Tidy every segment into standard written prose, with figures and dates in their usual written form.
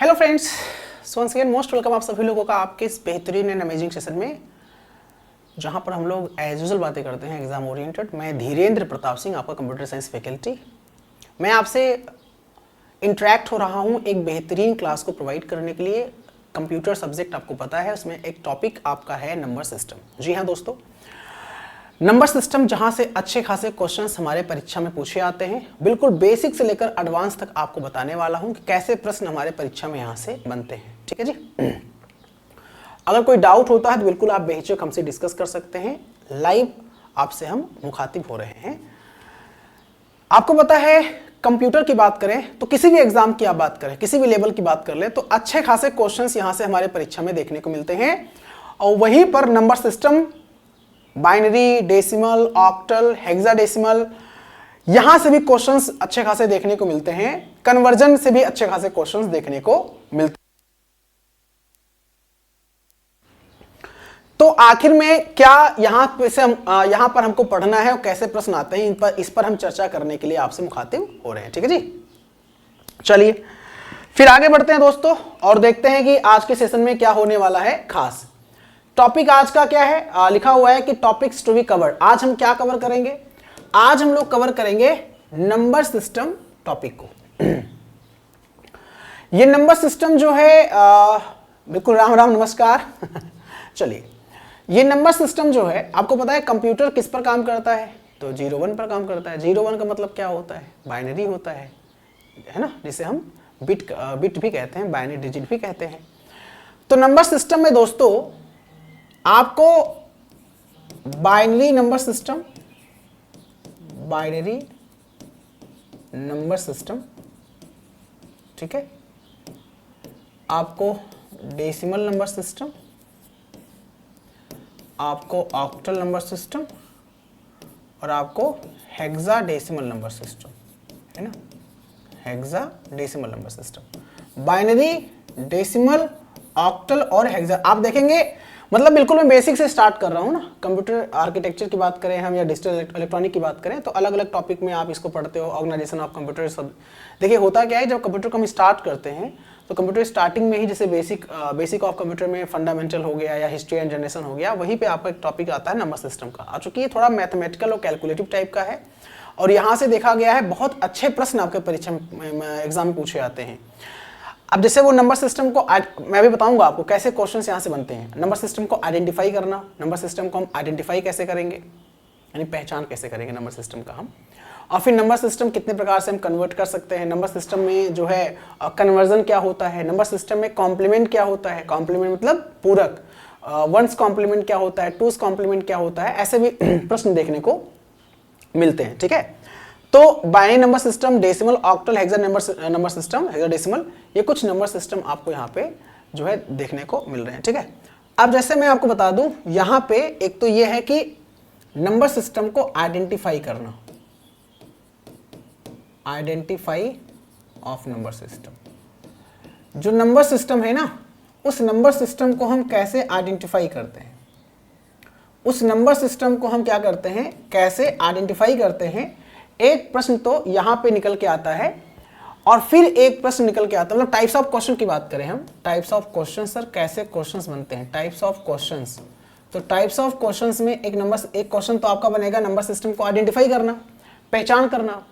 Hello friends, so once again most welcome आप सभी लोगों का आपके इस बेहतरीन एंड अमेजिंग सेशन में, जहां पर हम लोग एज यूजुअल बातें करते हैं एग्जाम ओरिएंटेड। मैं धीरेन्द्र प्रताप सिंह, आपका कंप्यूटर साइंस फैकल्टी। मैं आपसे इंटरेक्ट हो रहा हूं एक बेहतरीन क्लास को प्रोवाइड करने के लिए। कंप्यूटर सब्जेक्ट आपको पता है, उसमें एक टॉपिक आपका है नंबर सिस्टम। जी हाँ दोस्तों, नंबर सिस्टम जहां से अच्छे खासे क्वेश्चंस हमारे परीक्षा में पूछे आते हैं। बिल्कुल बेसिक से लेकर एडवांस तक आपको बताने वाला हूं कि कैसे प्रश्न हमारे परीक्षा में यहां से बनते हैं। ठीक है जी। अगर कोई डाउट होता है तो बिल्कुल आप बेहिचक हमसे डिस्कस कर सकते हैं। लाइव आपसे हम मुखातिब हो रहे हैं। आपको पता है, कंप्यूटर की बात करें तो किसी भी एग्जाम की आप बात करें, किसी भी लेवल की बात कर ले, तो अच्छे खासे क्वेश्चंस यहां से हमारे परीक्षा में देखने को मिलते हैं। और वहीं पर number system, binary, decimal, octal, hexadecimal, यहां से भी क्वेश्चंस अच्छे खासे देखने को मिलते हैं। कन्वर्जन से भी अच्छे खासे क्वेश्चंस देखने को मिलते हैं। तो आखिर में क्या यहां पर हमको पढ़ना है और कैसे प्रश्न आते हैं, इस पर हम चर्चा करने के लिए आपसे मुखातिब हो रहे हैं। ठीक है जी। चलिए फिर आगे बढ़ते हैं दोस्तों और देखते हैं कि आज के सेशन में क्या होने वाला है खास। टॉपिक आज का क्या है, लिखा हुआ है कि टॉपिक्स टू बी कवर्ड। आज हम क्या कवर करेंगे? आज हम लोग कवर करेंगे नंबर सिस्टम टॉपिक को। ये नंबर सिस्टम जो है, बिल्कुल राम राम नमस्कार। चलिए, ये नंबर सिस्टम जो है, आपको पता है कंप्यूटर किस पर काम करता है? तो 0-1 पर काम करता है। 0-1 का मतलब क्या होता है? बाइनरी होता है ना, जिसे हम बिट भी कहते हैं, बाइनरी डिजिट भी कहते हैं। तो नंबर सिस्टम में दोस्तों आपको बाइनरी नंबर सिस्टम, ठीक है, आपको डेसिमल नंबर सिस्टम, आपको ऑक्टल नंबर सिस्टम और आपको हेक्साडेसिमल नंबर सिस्टम, है ना, hexadecimal number system. Binary, decimal, octal और हेक्सा। आप देखेंगे, मतलब बिल्कुल मैं बेसिक से स्टार्ट कर रहा हूँ ना। कंप्यूटर आर्किटेक्चर की बात करें हम या डिजिटल इलेक्ट्रॉनिक की बात करें तो अलग अलग टॉपिक में आप इसको पढ़ते हो। ऑर्गेनाइजेशन ऑफ कंप्यूटर सब। देखिए होता क्या है, जब कंप्यूटर को हम स्टार्ट करते हैं तो कंप्यूटर स्टार्टिंग में ही जैसे बेसिक ऑफ कंप्यूटर में फंडामेंटल हो गया या हिस्ट्री एंड जनरेशन हो गया, वहीं पे आपका एक टॉपिक आता है नंबर सिस्टम का। चूंकि ये थोड़ा मैथमेटिकल और कैलकुलेटिव टाइप का है और यहाँ से देखा गया है बहुत अच्छे प्रश्न आपके परीक्षा में एग्जाम में पूछे जाते हैं। अब जैसे वो नंबर सिस्टम को मैं भी बताऊंगा आपको कैसे क्वेश्चंस यहाँ से बनते हैं। नंबर सिस्टम को आइडेंटिफाई करना, नंबर सिस्टम को हम आइडेंटिफाई कैसे करेंगे, यानी पहचान कैसे करेंगे नंबर सिस्टम का हम। और फिर नंबर सिस्टम कितने प्रकार से हम कन्वर्ट कर सकते हैं, नंबर सिस्टम में जो है कन्वर्जन क्या होता है, नंबर सिस्टम में कॉम्प्लीमेंट क्या होता है, कॉम्प्लीमेंट मतलब पूरक, वंस कॉम्प्लीमेंट क्या होता है, टूस कॉम्प्लीमेंट क्या होता है, ऐसे भी प्रश्न देखने को मिलते हैं। ठीक है, तो binary number system, decimal, octal, hexa number system, hexadecimal, ये कुछ नंबर सिस्टम आपको यहाँ पे जो है देखने को मिल रहे हैं। ठीक है, अब जैसे मैं आपको बता दूं, यहाँ पे एक तो ये है कि नंबर सिस्टम को आइडेंटिफाई करना, आइडेंटिफाई ऑफ नंबर सिस्टम। जो नंबर सिस्टम है ना, उस नंबर सिस्टम को हम कैसे आइडेंटिफाई करते हैं, उस नंबर सिस्टम को हम क्या करते हैं, कैसे आइडेंटिफाई करते हैं। एक प्रश्न तो यहां पे निकल के आता है और फिर एक प्रश्न निकल के आता है। मतलब टाइप्स ऑफ क्वेश्चन की बात करें हम, टाइप्स ऑफ क्वेश्चन, सर कैसे क्वेश्चंस बनते हैं, टाइप्स ऑफ क्वेश्चंस। तो टाइप्स ऑफ क्वेश्चंस में एक क्वेश्चन तो आपका बनेगा नंबर सिस्टम को आइडेंटिफाई करना, पहचान करना,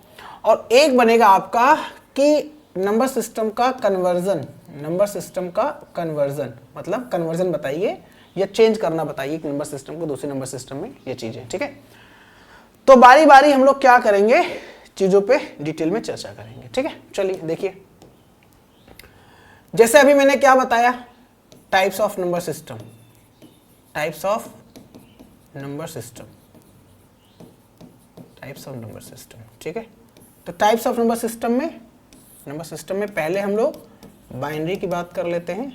और एक बनेगा आपका कि नंबर सिस्टम का कन्वर्जन, नंबर सिस्टम का कन्वर्जन मतलब कन्वर्जन बताइए या चेंज करना बताइए नंबर सिस्टम को दूसरे नंबर सिस्टम में, ये चीजें। ठीक है, तो बारी बारी हम लोग क्या करेंगे, चीजों पे डिटेल में चर्चा करेंगे। ठीक है, चलिए देखिए, जैसे अभी मैंने क्या बताया, types of number system, types of number system, types of number system. ठीक है, तो टाइप्स ऑफ नंबर सिस्टम में पहले हम लोग बाइनरी की बात कर लेते हैं,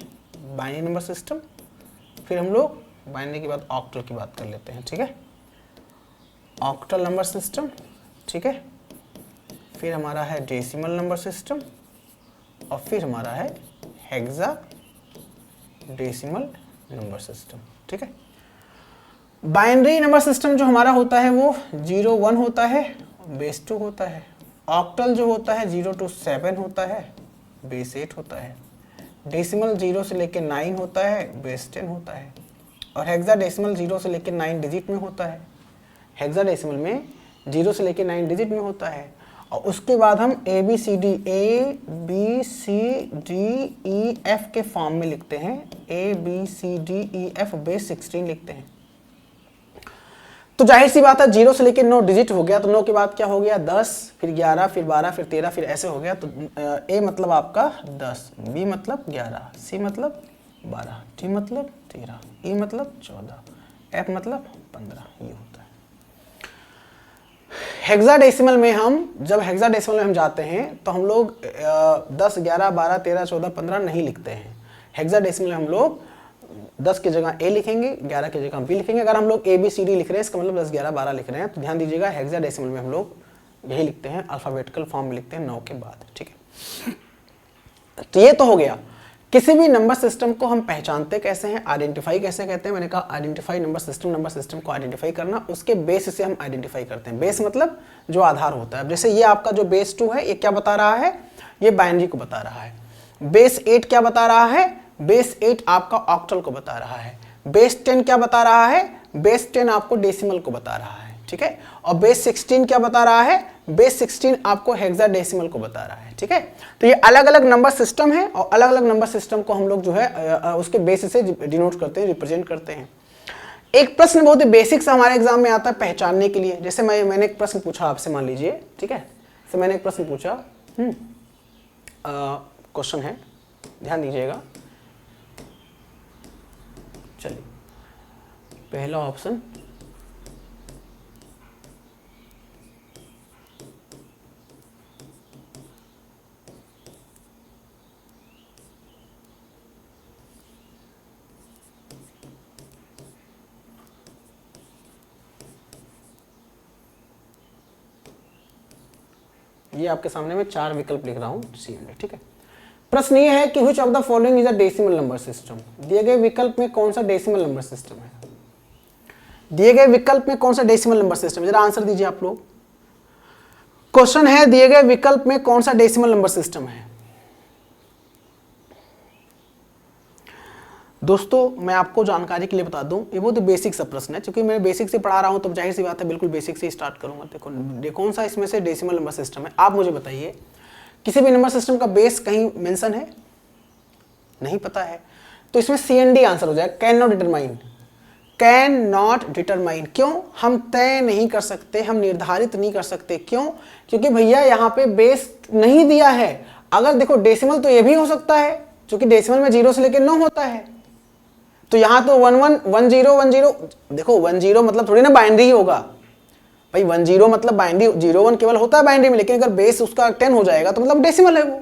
बाइनरी नंबर सिस्टम, फिर हम लोग बाइनरी के बाद ऑक्टल की बात कर लेते हैं। ठीक है, ऑक्टल नंबर सिस्टम, ठीक है, फिर हमारा है डेसिमल नंबर सिस्टम और फिर हमारा है हेक्साडेसिमल नंबर सिस्टम। ठीक है, बाइनरी नंबर सिस्टम जो हमारा होता है वो 0-1 होता है, बेस 2 होता है। ऑक्टल जो होता है 0 to 7 होता है, बेस 8 होता है। डेसिमल 0 से लेके 9 होता है, बेस 10 होता है। और हेक्साडेसिमल 0 से लेके 9 डिजिट में होता है। हेक्साडेसिमल में 0 से लेके 9 डिजिट में होता है। और उसके बाद हम A B C D E F के फॉर्म में लिखते हैं। A B C D E F base 16 लिखते हैं। तो जाहिर सी बात है 0 से लेके 9 डिजिट हो गया, तो 9 के बाद क्या हो गया 10, फिर 11, फिर 12, फिर 13, फिर ऐसे हो गया। तो ए मतलब आपका 10, बी मतलब 11, सी मतलब 12, डी मतलब 13, ई मतलब 14, एफ मतलब 15, ये होता है। हेक्साडेसिमल में जब हेक्साडेसिमल में हम जाते हैं तो हम लोग 10, 11, 12, 13, 14, 15 नहीं लिखते हैं। हेक्साडेसिमल में हम लोग 10 की जगह ए लिखेंगे, 11 की जगह बी लिखेंगे। अगर हम लोग ए बी सी डी लिख रहे हैं, इसका मतलब 10, 11, 12 लिख रहे हैं, तो ध्यान दीजिएगा हेक्साडेसिमल में हम लोग यही लिखते हैं, अल्फाबेटिकल फॉर्म में लिखते हैं 9 के बाद, ठीक है। तो ये तो हो गया। किसी भी नंबर सिस्टम को हम पहचानते कैसे हैं, आइडेंटिफाई कैसे कहते हैं। मैंने कहा आइडेंटिफाई नंबर सिस्टम को आइडेंटिफाई करना, उसके बेस से हम आइडेंटिफाई करते हैं। बेस मतलब जो आधार होता है। जैसे ये आपका जो बेस 2 है, ये क्या बता रहा है, ये बाइनरी को बता रहा है। बेस 8 क्या बता रहा है, बेस 8 आपका ऑक्टल को बता रहा है। बेस 10 क्या बता रहा है, बेस 10 आपको डेसिमल को बता रहा है, ठीक है। और बेस 16 क्या बता रहा है, बेस 16 आपको हेक्साडेसिमल को बता रहा है, ठीक है। तो ये अलग अलग नंबर सिस्टम है और अलग अलग नंबर सिस्टम को हम लोग जो है उसके बेस से डिनोट करते हैं, रिप्रेजेंट करते हैं। एक प्रश्न बहुत ही बेसिक सा हमारे एग्जाम में आता है पहचानने के लिए। जैसे मैंने एक प्रश्न पूछा आपसे, मान लीजिए, ठीक है। तो मैंने एक प्रश्न पूछा, क्वेश्चन है, ध्यान दीजिएगा। चलिए, पहला ऑप्शन, ये आपके सामने मैं 4 विकल्प लिख रहा हूं सी में, ठीक है। प्रश्न ये है कि which of the following is a decimal number system. दिए गए विकल्प में कौन सा डेसिमल नंबर सिस्टम है, दिए गए विकल्प में कौन सा डेसिमल नंबर सिस्टम, जरा आंसर दीजिए आप लोग। क्वेश्चन है दिए गए विकल्प में कौन सा डेसिमल नंबर सिस्टम है। दोस्तों मैं आपको जानकारी के लिए बता दूं, ये बहुत बेसिक सा प्रश्न है। क्योंकि मैं बेसिक से पढ़ा रहा हूं, तो जाहिर सी बात है बिल्कुल बेसिक से स्टार्ट करूंगा। देखो कौन सा इसमें से डेसिमल नंबर सिस्टम है, आप मुझे बताइए। किसी भी नंबर सिस्टम का बेस कहीं मेंशन है, नहीं पता है, तो इसमें CND आंसर हो जाएगा, can not determine. Can not determine, क्यों, हम तय नहीं कर सकते, हम निर्धारित नहीं कर सकते। क्यों, क्योंकि भैया यहाँ पे बेस नहीं दिया है। अगर देखो डेसिमल तो ये भी हो सकता है, क्योंकि डेसिमल में 0 से लेकर 9 होता है। तो यहाँ तो 1 1 1 0 1 0, देखो 1 0 मतलब थोड़ी ना बाइनरी ही होगा भाई। 1 0 मतलब बाइनरी, 0 1 केवल होता है बाइनरी में, लेकिन अगर बेस उसका 10 हो जाएगा तो मतलब डेसिमल है वो।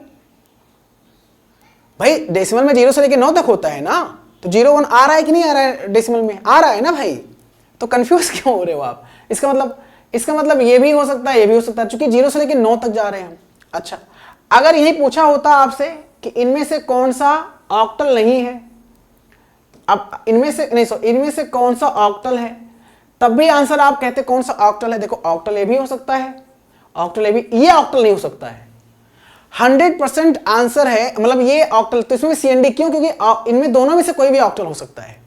भाई डेसिमल में 0 से लेकर 9 तक होता है ना, तो 0 1 आ रहा है कि नहीं आ रहा है, डेसिमल में आ रहा है ना भाई। तो कंफ्यूज क्यों हो रहे हो आप। इसका मतलब ये भी हो सकता है, ये भी हो सकता है, क्योंकि 0 से लेकर 9 तक जा रहे हैं हम। अच्छा, अगर यही पूछा होता आपसे कि इनमें से कौन सा ऑक्टल नहीं है, अब इनमें से कौन सा ऑक्टल है, तब भी आंसर आप कहते कौन सा ऑक्टल है। देखो ऑक्टल ए भी हो सकता है, ऑक्टल ए भी, ये ऑक्टल नहीं हो सकता है। 100% आंसर है, मतलब ये ऑक्टल, तो इसमें CND क्यों, क्योंकि इनमें दोनों में से कोई भी ऑक्टल हो सकता है।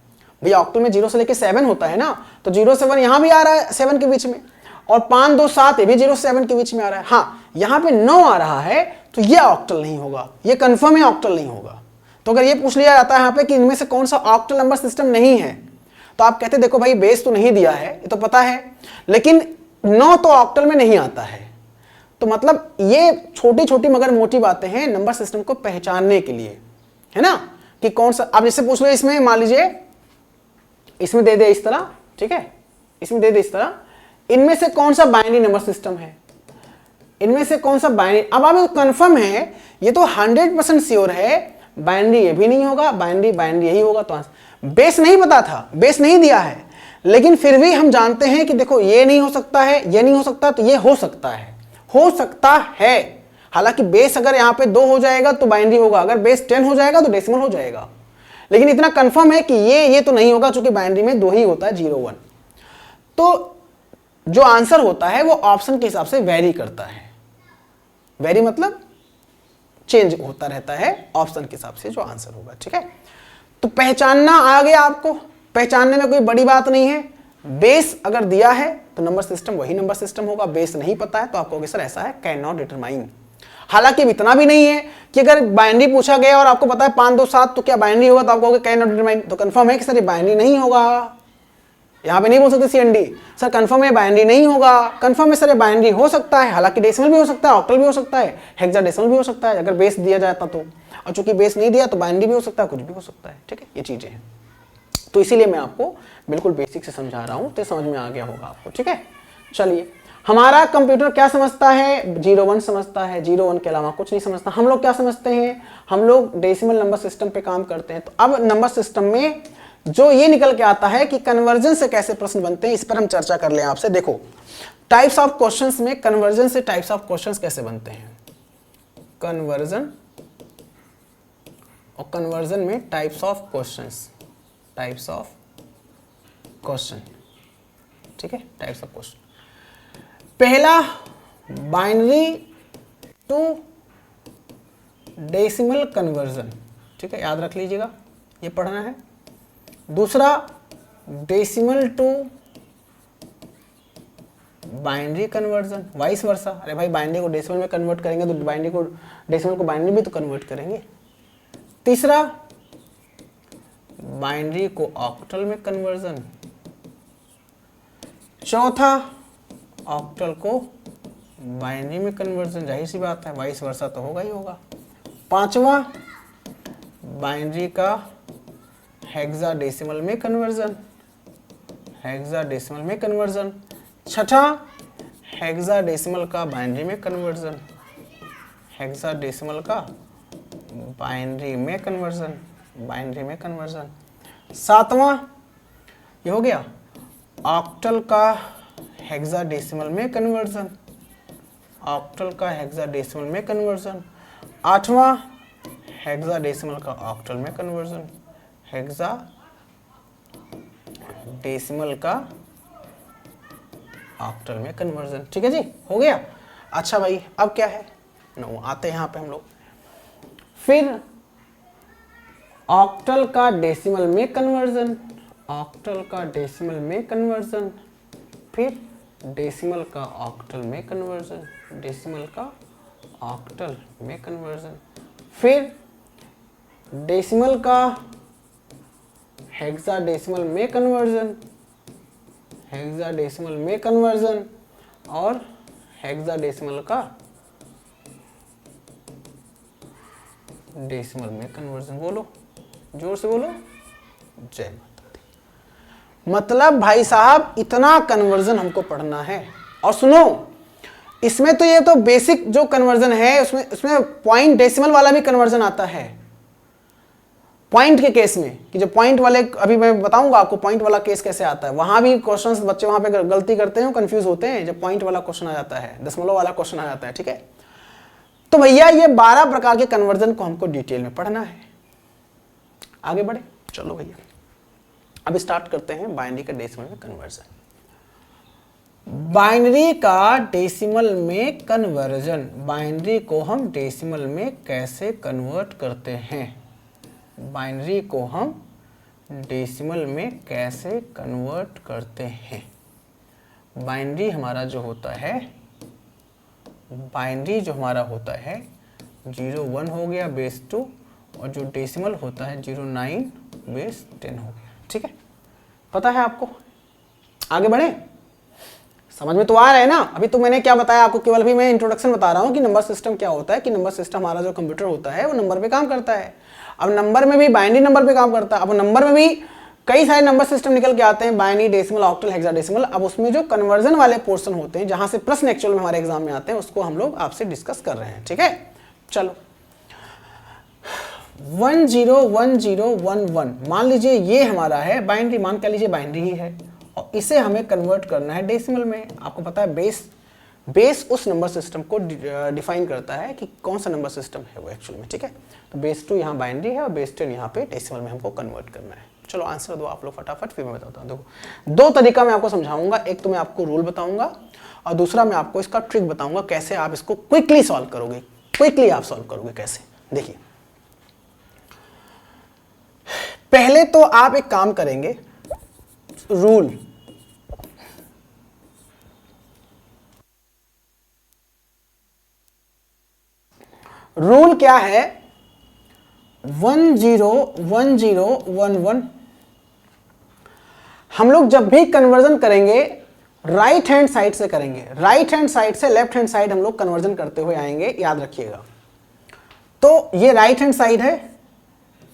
भैया ऑक्टल में 0 से लेकर 7 होता है ना, तो 0 से 1 यहां भी आ रहा है 7 के बीच में, और 5 2 7 ये भी 0 से 7 के बीच में आ रहा है। हाँ, यहां पे 9 आ रहा है, तो ये ऑक्टल नहीं होगा, ये कंफर्म है ऑक्टल नहीं होगा। तो अगर ये पूछ लिया जाता है यहाँ पे कि इनमें से कौन सा ऑक्टल नंबर सिस्टम नहीं है, तो आप कहते देखो भाई बेस तो नहीं दिया है, ये तो पता है, लेकिन 9 तो ऑक्टल में नहीं आता है। तो मतलब ये छोटी छोटी मगर मोटी बातें हैं नंबर सिस्टम को पहचानने के लिए, है ना, कि कौन सा। आप जैसे पूछ लो, इसमें मान लीजिए इसमें दे दे इस तरह, ठीक है, इसमें दे दे इस तरह, इनमें से कौन सा बाइनरी नंबर सिस्टम है, इनमें से कौन सा बाइनरी। अब आप कंफर्म है, ये तो 100% श्योर है बाइनरी ये भी नहीं होगा, बाइनरी यही होगा। तो बेस नहीं पता था, बेस नहीं दिया है, लेकिन फिर भी हम जानते हैं कि देखो ये नहीं हो सकता है, ये नहीं हो सकता, तो ये हो सकता है, हो सकता है। हालांकि बेस अगर यहाँ पे 2 हो जाएगा तो बाइनरी होगा, अगर बेस 10 हो जाएगा तो डेसिमल हो जाएगा, लेकिन इतना कंफर्म है कि ये तो नहीं होगा, क्योंकि बाइनरी में 2 ही होता है, 0 1। तो जो आंसर होता है वो ऑप्शन के हिसाब से वेरी करता है। वेरी मतलब चेंज होता रहता है ऑप्शन के हिसाब से जो आंसर होगा, ठीक है। तो पहचानना आ गया आपको, पहचानने में कोई बड़ी बात नहीं है। बेस अगर दिया है तो नंबर सिस्टम वही नंबर सिस्टम होगा, बेस नहीं पता है तो आपको कहोगे सर ऐसा है, कैन नॉट डिटरमाइन। हालांकि इतना भी नहीं है कि अगर बाइनरी पूछा गया और आपको पता है 5 2 7 तो क्या बाइनरी होगा, तो आप कहोगे कैन नॉट डिटरमाइन, तो कंफर्म है कि सर ये बाइनरी नहीं होगा। यहाँ पे नहीं बोल सकते CND सर कंफर्म है बाइनरी नहीं होगा, कंफर्म है सर ये बाइनरी हो सकता है, हालांकि डेसिमल भी हो सकता है, ऑक्टल भी हो सकता है, हेक्साडेसिमल भी हो सकता है अगर बेस दिया जाता तो, और चूंकि बेस नहीं दिया तो बाइनरी भी हो सकता है, कुछ भी हो सकता है, ठीक है। ये चीजें हैं, तो इसीलिए मैं आपको बिल्कुल बेसिक से समझा रहा हूँ, तो समझ में आ गया होगा आपको, ठीक है। चलिए, हमारा कंप्यूटर क्या समझता है, 0 1 समझता है, 0 1 के अलावा कुछ नहीं समझता। हम लोग क्या समझते हैं, हम लोग डेसिमल नंबर सिस्टम पे काम करते हैं। तो अब नंबर सिस्टम में जो ये निकल के आता है कि कन्वर्जन से कैसे प्रश्न बनते हैं, इस पर हम चर्चा कर लें आपसे। देखो, टाइप्स ऑफ क्वेश्चंस में कन्वर्जन से टाइप्स ऑफ क्वेश्चंस कैसे बनते हैं, कन्वर्जन और कन्वर्जन में types of questions, types of question, ठीक है, टाइप्स ऑफ क्वेश्चन। पहला बाइनरी टू डेसिमल कन्वर्जन, ठीक है, याद रख लीजिएगा, ये पढ़ना है। दूसरा decimal to binary conversion, vice versa, अरे भाई बाइनरी को डेसिमल में कन्वर्ट करेंगे तो बाइनरी को डेसिमल को बाइनरी भी तो कन्वर्ट करेंगे। तीसरा बाइनरी को ऑक्टल में कन्वर्जन। चौथा ऑक्टल को बाइनरी में कन्वर्जन, जाहिर सी बात है वाइस वर्सा तो होगा ही होगा। पांचवा बाइनरी का हेक्साडेसिमल में कन्वर्जन, हेक्साडेसिमल में कन्वर्जन। छठा हेक्साडेसिमल का बाइनरी में कन्वर्जन, हेक्साडेसिमल का बाइनरी में कन्वर्जन, बाइनरी में कन्वर्जन। सातवां ये हो गया ऑक्टल का हेक्साडेसिमल में कन्वर्जन, ऑक्टल का हेक्साडेसिमल में कन्वर्जन। आठवां हेक्साडेसिमल का ऑक्टल में कन्वर्जन, हेक्साडेसिमल का ऑक्टल में कन्वर्जन, ठीक है जी, हो गया। अच्छा भाई, अब क्या है, नो आते हैं यहाँ पे हम लोग, फिर ऑक्टल का डेसिमल में कन्वर्जन, ऑक्टल का डेसिमल में कन्वर्जन, फिर डेसिमल का ऑक्टल में कन्वर्जन, डेसिमल का ऑक्टल में कन्वर्जन, फिर डेसिमल का हेक्साडेसिमल में कन्वर्जन, हेक्साडेसिमल में कन्वर्जन, और हेक्साडेसिमल का डेसिमल में कन्वर्जन। बोलो, जोर से बोलो, जय माता दी। मतलब भाई साहब इतना कन्वर्जन हमको पढ़ना है। और सुनो, इसमें तो ये तो बेसिक जो कन्वर्जन है उसमें पॉइंट डेसिमल वाला भी कन्वर्जन आता है, पॉइंट के केस में, कि जो पॉइंट वाले, अभी मैं बताऊंगा आपको पॉइंट वाला केस कैसे आता है। वहां भी क्वेश्चंस बच्चे वहां पे गलती करते हैं, कंफ्यूज होते हैं जब पॉइंट वाला क्वेश्चन आ जाता है, दशमलव वाला क्वेश्चन आ जाता है, ठीक है। तो भैया ये 12 प्रकार के कन्वर्जन को हमको डिटेल में पढ़ना है। आगे बढ़े, चलो भैया अब स्टार्ट करते हैं बाइनरी का डेसिमल में कन्वर्जन। बाइनरी का डेसिमल में कन्वर्जन, बाइनरी को हम डेसिमल में कैसे कन्वर्ट करते हैं, बाइनरी को हम डेसिमल में कैसे कन्वर्ट करते हैं। बाइनरी हमारा जो होता है, बाइनरी जो हमारा होता है 0 1 हो गया बेस 2, और जो डेसिमल होता है 0 9 बेस 10 हो गया, ठीक है, पता है आपको। आगे बढ़े, समझ में तो आ रहा है ना। अभी तो मैंने क्या बताया आपको, केवल अभी मैं इंट्रोडक्शन बता रहा हूँ कि नंबर सिस्टम क्या होता है, कि नंबर सिस्टम हमारा जो कंप्यूटर होता है वो नंबर पे काम करता है। अब नंबर में भी बाइनरी नंबर पे काम करता है। अब नंबर में भी कई सारे नंबर सिस्टम निकल के आते हैं, बाइनरी, डेसिमल, ऑक्टल, हेक्साडेसिमल। अब उसमें जो कन्वर्जन वाले पोर्शन होते हैं, जहां से प्रश्न एक्चुअल में हमारे एग्जाम में आते हैं, उसको हम लोग आपसे डिस्कस कर रहे हैं, ठीक है। चलो 1 0 1 0 1 1 मान लीजिए ये हमारा है बाइनरी, मान कर लीजिए बाइनरी ही है, और इसे हमें कन्वर्ट करना है डेसिमल में। आपको पता है बेस उस नंबर सिस्टम को डिफाइन करता है कि कौन सा नंबर सिस्टम है वो एक्चुअल में, ठीक है। तो बेस 2 यहाँ बाइनरी है और बेस 10 यहाँ पे डेसिमल में हमको कन्वर्ट करना है। चलो आंसर दो आप लोग फटाफट, फिर मैं बताता हूँ। देखो 2 तरीका मैं आपको समझाऊंगा, एक तो मैं आपको रूल बताऊंगा और दूसरा मैं आपको इसका ट्रिक बताऊंगा कैसे आप इसको क्विकली सॉल्व करोगे। क्विकली आप सॉल्व करोगे कैसे, देखिए पहले तो आप एक काम करेंगे, रूल क्या है, 1 0 1 0 1 1। हम लोग जब भी कन्वर्जन करेंगे राइट हैंड साइड से करेंगे, राइट हैंड साइड से लेफ्ट हैंड साइड हम लोग कन्वर्जन करते हुए आएंगे, याद रखिएगा। तो ये राइट हैंड साइड है,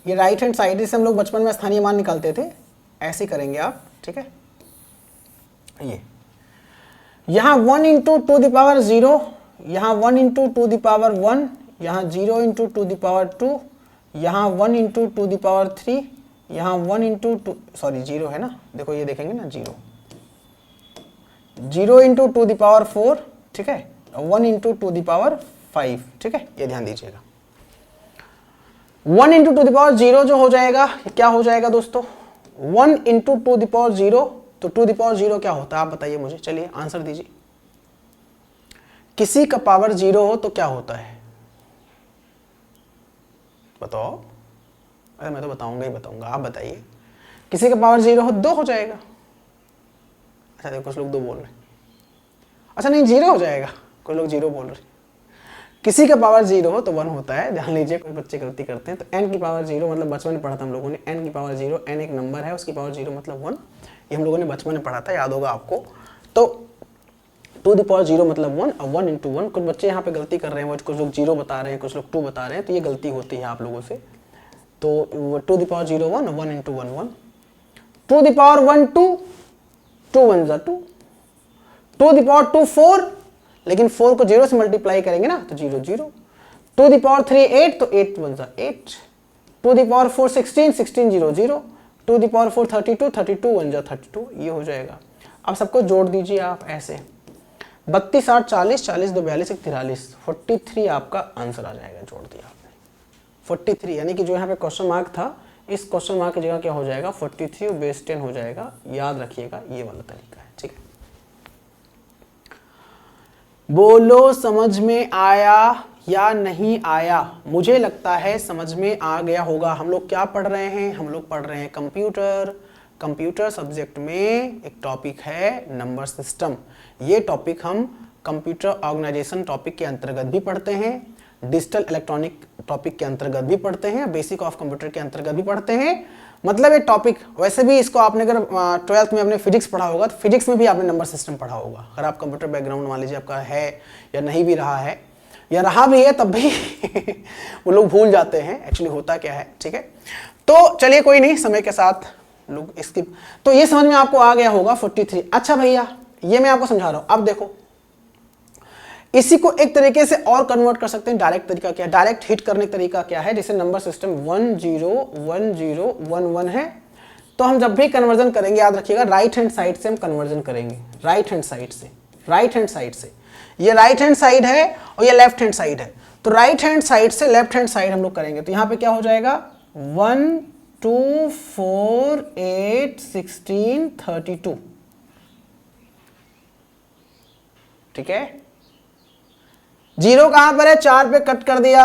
ये राइट हैंड साइड से हम लोग बचपन में स्थानीय मान निकालते थे, ऐसे करेंगे आप, ठीक है। ये यहां 1 इंटू टू द पावर 0, यहां 1 इंटू टू द पावर 1, यहां 0 इंटू टू द पावर 2, यहां 1 इंटू टू द पावर 3, यहां 1 इंटू टू, सॉरी 0 है ना, देखो ये देखेंगे ना 0 इंटू टू द पावर 4, ठीक है, 1 इंटू टू द पावर 5, ठीक है, ये ध्यान दीजिएगा। 1 इंटू टू द पावर 0 जो हो जाएगा, क्या हो जाएगा दोस्तों, 1 इंटू टू द पावर 0, तो टू द पावर 0 क्या होता है आप बताइए मुझे, चलिए आंसर दीजिए। किसी का पावर 0 हो तो क्या होता है बताओ, अरे मैं तो बताऊंगा ही बताऊंगा, आप बताइए। किसी का पावर 0 हो 2 हो जाएगा, अच्छा देखो कुछ लोग 2 बोल रहे हैं, अच्छा नहीं 0 हो जाएगा, कुछ लोग 0 बोल रहे हैं। किसी का पावर 0 हो तो 1 होता है, ध्यान लीजिए, कोई बच्चे गलती करते हैं तो n की पावर 0 मतलब बचपन में पढ़ा था हम लोगों ने, n की पावर 0, n एक नंबर है उसकी पावर 0 मतलब 1, ये हम लोगों ने बचपन में पढ़ा था, याद होगा आपको। तो टू द पावर 0 मतलब 1 और 1 इंटू 1, कुछ बच्चे यहाँ पे गलती कर रहे हैं, कुछ लोग 0 बता रहे हैं, कुछ लोग 2 बता रहे हैं, तो ये गलती होती है आप लोगों से। तो to the power 0 1, 1 into 1 1, to the power 1 2, 2 1 जा 2, टू द पावर 2 4, लेकिन 4 को 0 से मल्टीप्लाई करेंगे ना तो 0 0, टू द पावर 3 8, तो 8 1 जा 8, to the power 4 16, 16 0 0, to the power 4 32, 32 1 जा 32, ये हो जाएगा। अब सबको जोड़ दीजिए आप ऐसे, 32 8 40, 40 2 42 1 43, 43 आपका आंसर आ जाएगा, जोड़ दिया आपने 43, यानी कि जो यहाँ पे क्वेश्चन मार्क था, इस क्वेश्चन मार्क की जगह क्या हो जाएगा 43 बेस 10 हो जाएगा, याद रखिएगा, ये वाला तरीका है, ठीक है। बोलो समझ में आया या नहीं आया, मुझे लगता है समझ में आ गया होगा। हम लोग क्या पढ़ रहे हैं, हम लोग पढ़ रहे हैं कंप्यूटर। कंप्यूटर सब्जेक्ट में एक टॉपिक है नंबर सिस्टम, ये टॉपिक हम कंप्यूटर ऑर्गेनाइजेशन टॉपिक के अंतर्गत भी पढ़ते हैं, डिजिटल इलेक्ट्रॉनिक टॉपिक के अंतर्गत भी पढ़ते हैं, बेसिक ऑफ कंप्यूटर के अंतर्गत भी पढ़ते हैं। मतलब ये टॉपिक, वैसे भी इसको आपने अगर 12th में आपने फिजिक्स पढ़ा होगा तो फिजिक्स में भी आपने नंबर सिस्टम पढ़ा होगा, अगर आप कंप्यूटर बैकग्राउंड मान लीजिए आपका है या नहीं भी रहा है, या रहा भी है तब भी वो लोग भूल जाते हैं एक्चुअली होता क्या है, ठीक है। तो चलिए कोई नहीं, समय के साथ लोग इसकी, तो ये समझ में आपको आ गया होगा 43। अच्छा भैया ये मैं आपको समझा रहा हूं, अब देखो इसी को एक तरीके से और कन्वर्ट कर सकते हैं, डायरेक्ट तरीका क्या है, डायरेक्ट हिट करने का तरीका क्या है, जैसे नंबर सिस्टम 1 0 1 0 1 1 है, तो हम जब भी कन्वर्जन करेंगे याद रखिएगा राइट हैंड साइड से हम कन्वर्जन करेंगे, राइट हैंड साइड से, राइट हैंड साइड से, ये राइट हैंड साइड है और ये लेफ्ट हैंड साइड है, तो राइट हैंड साइड से लेफ्ट हैंड साइड हम लोग करेंगे, तो यहां पे क्या हो जाएगा 1 2 4 8 16 32, ठीक है। 0 कहां पर है, 4 पे कट कर दिया,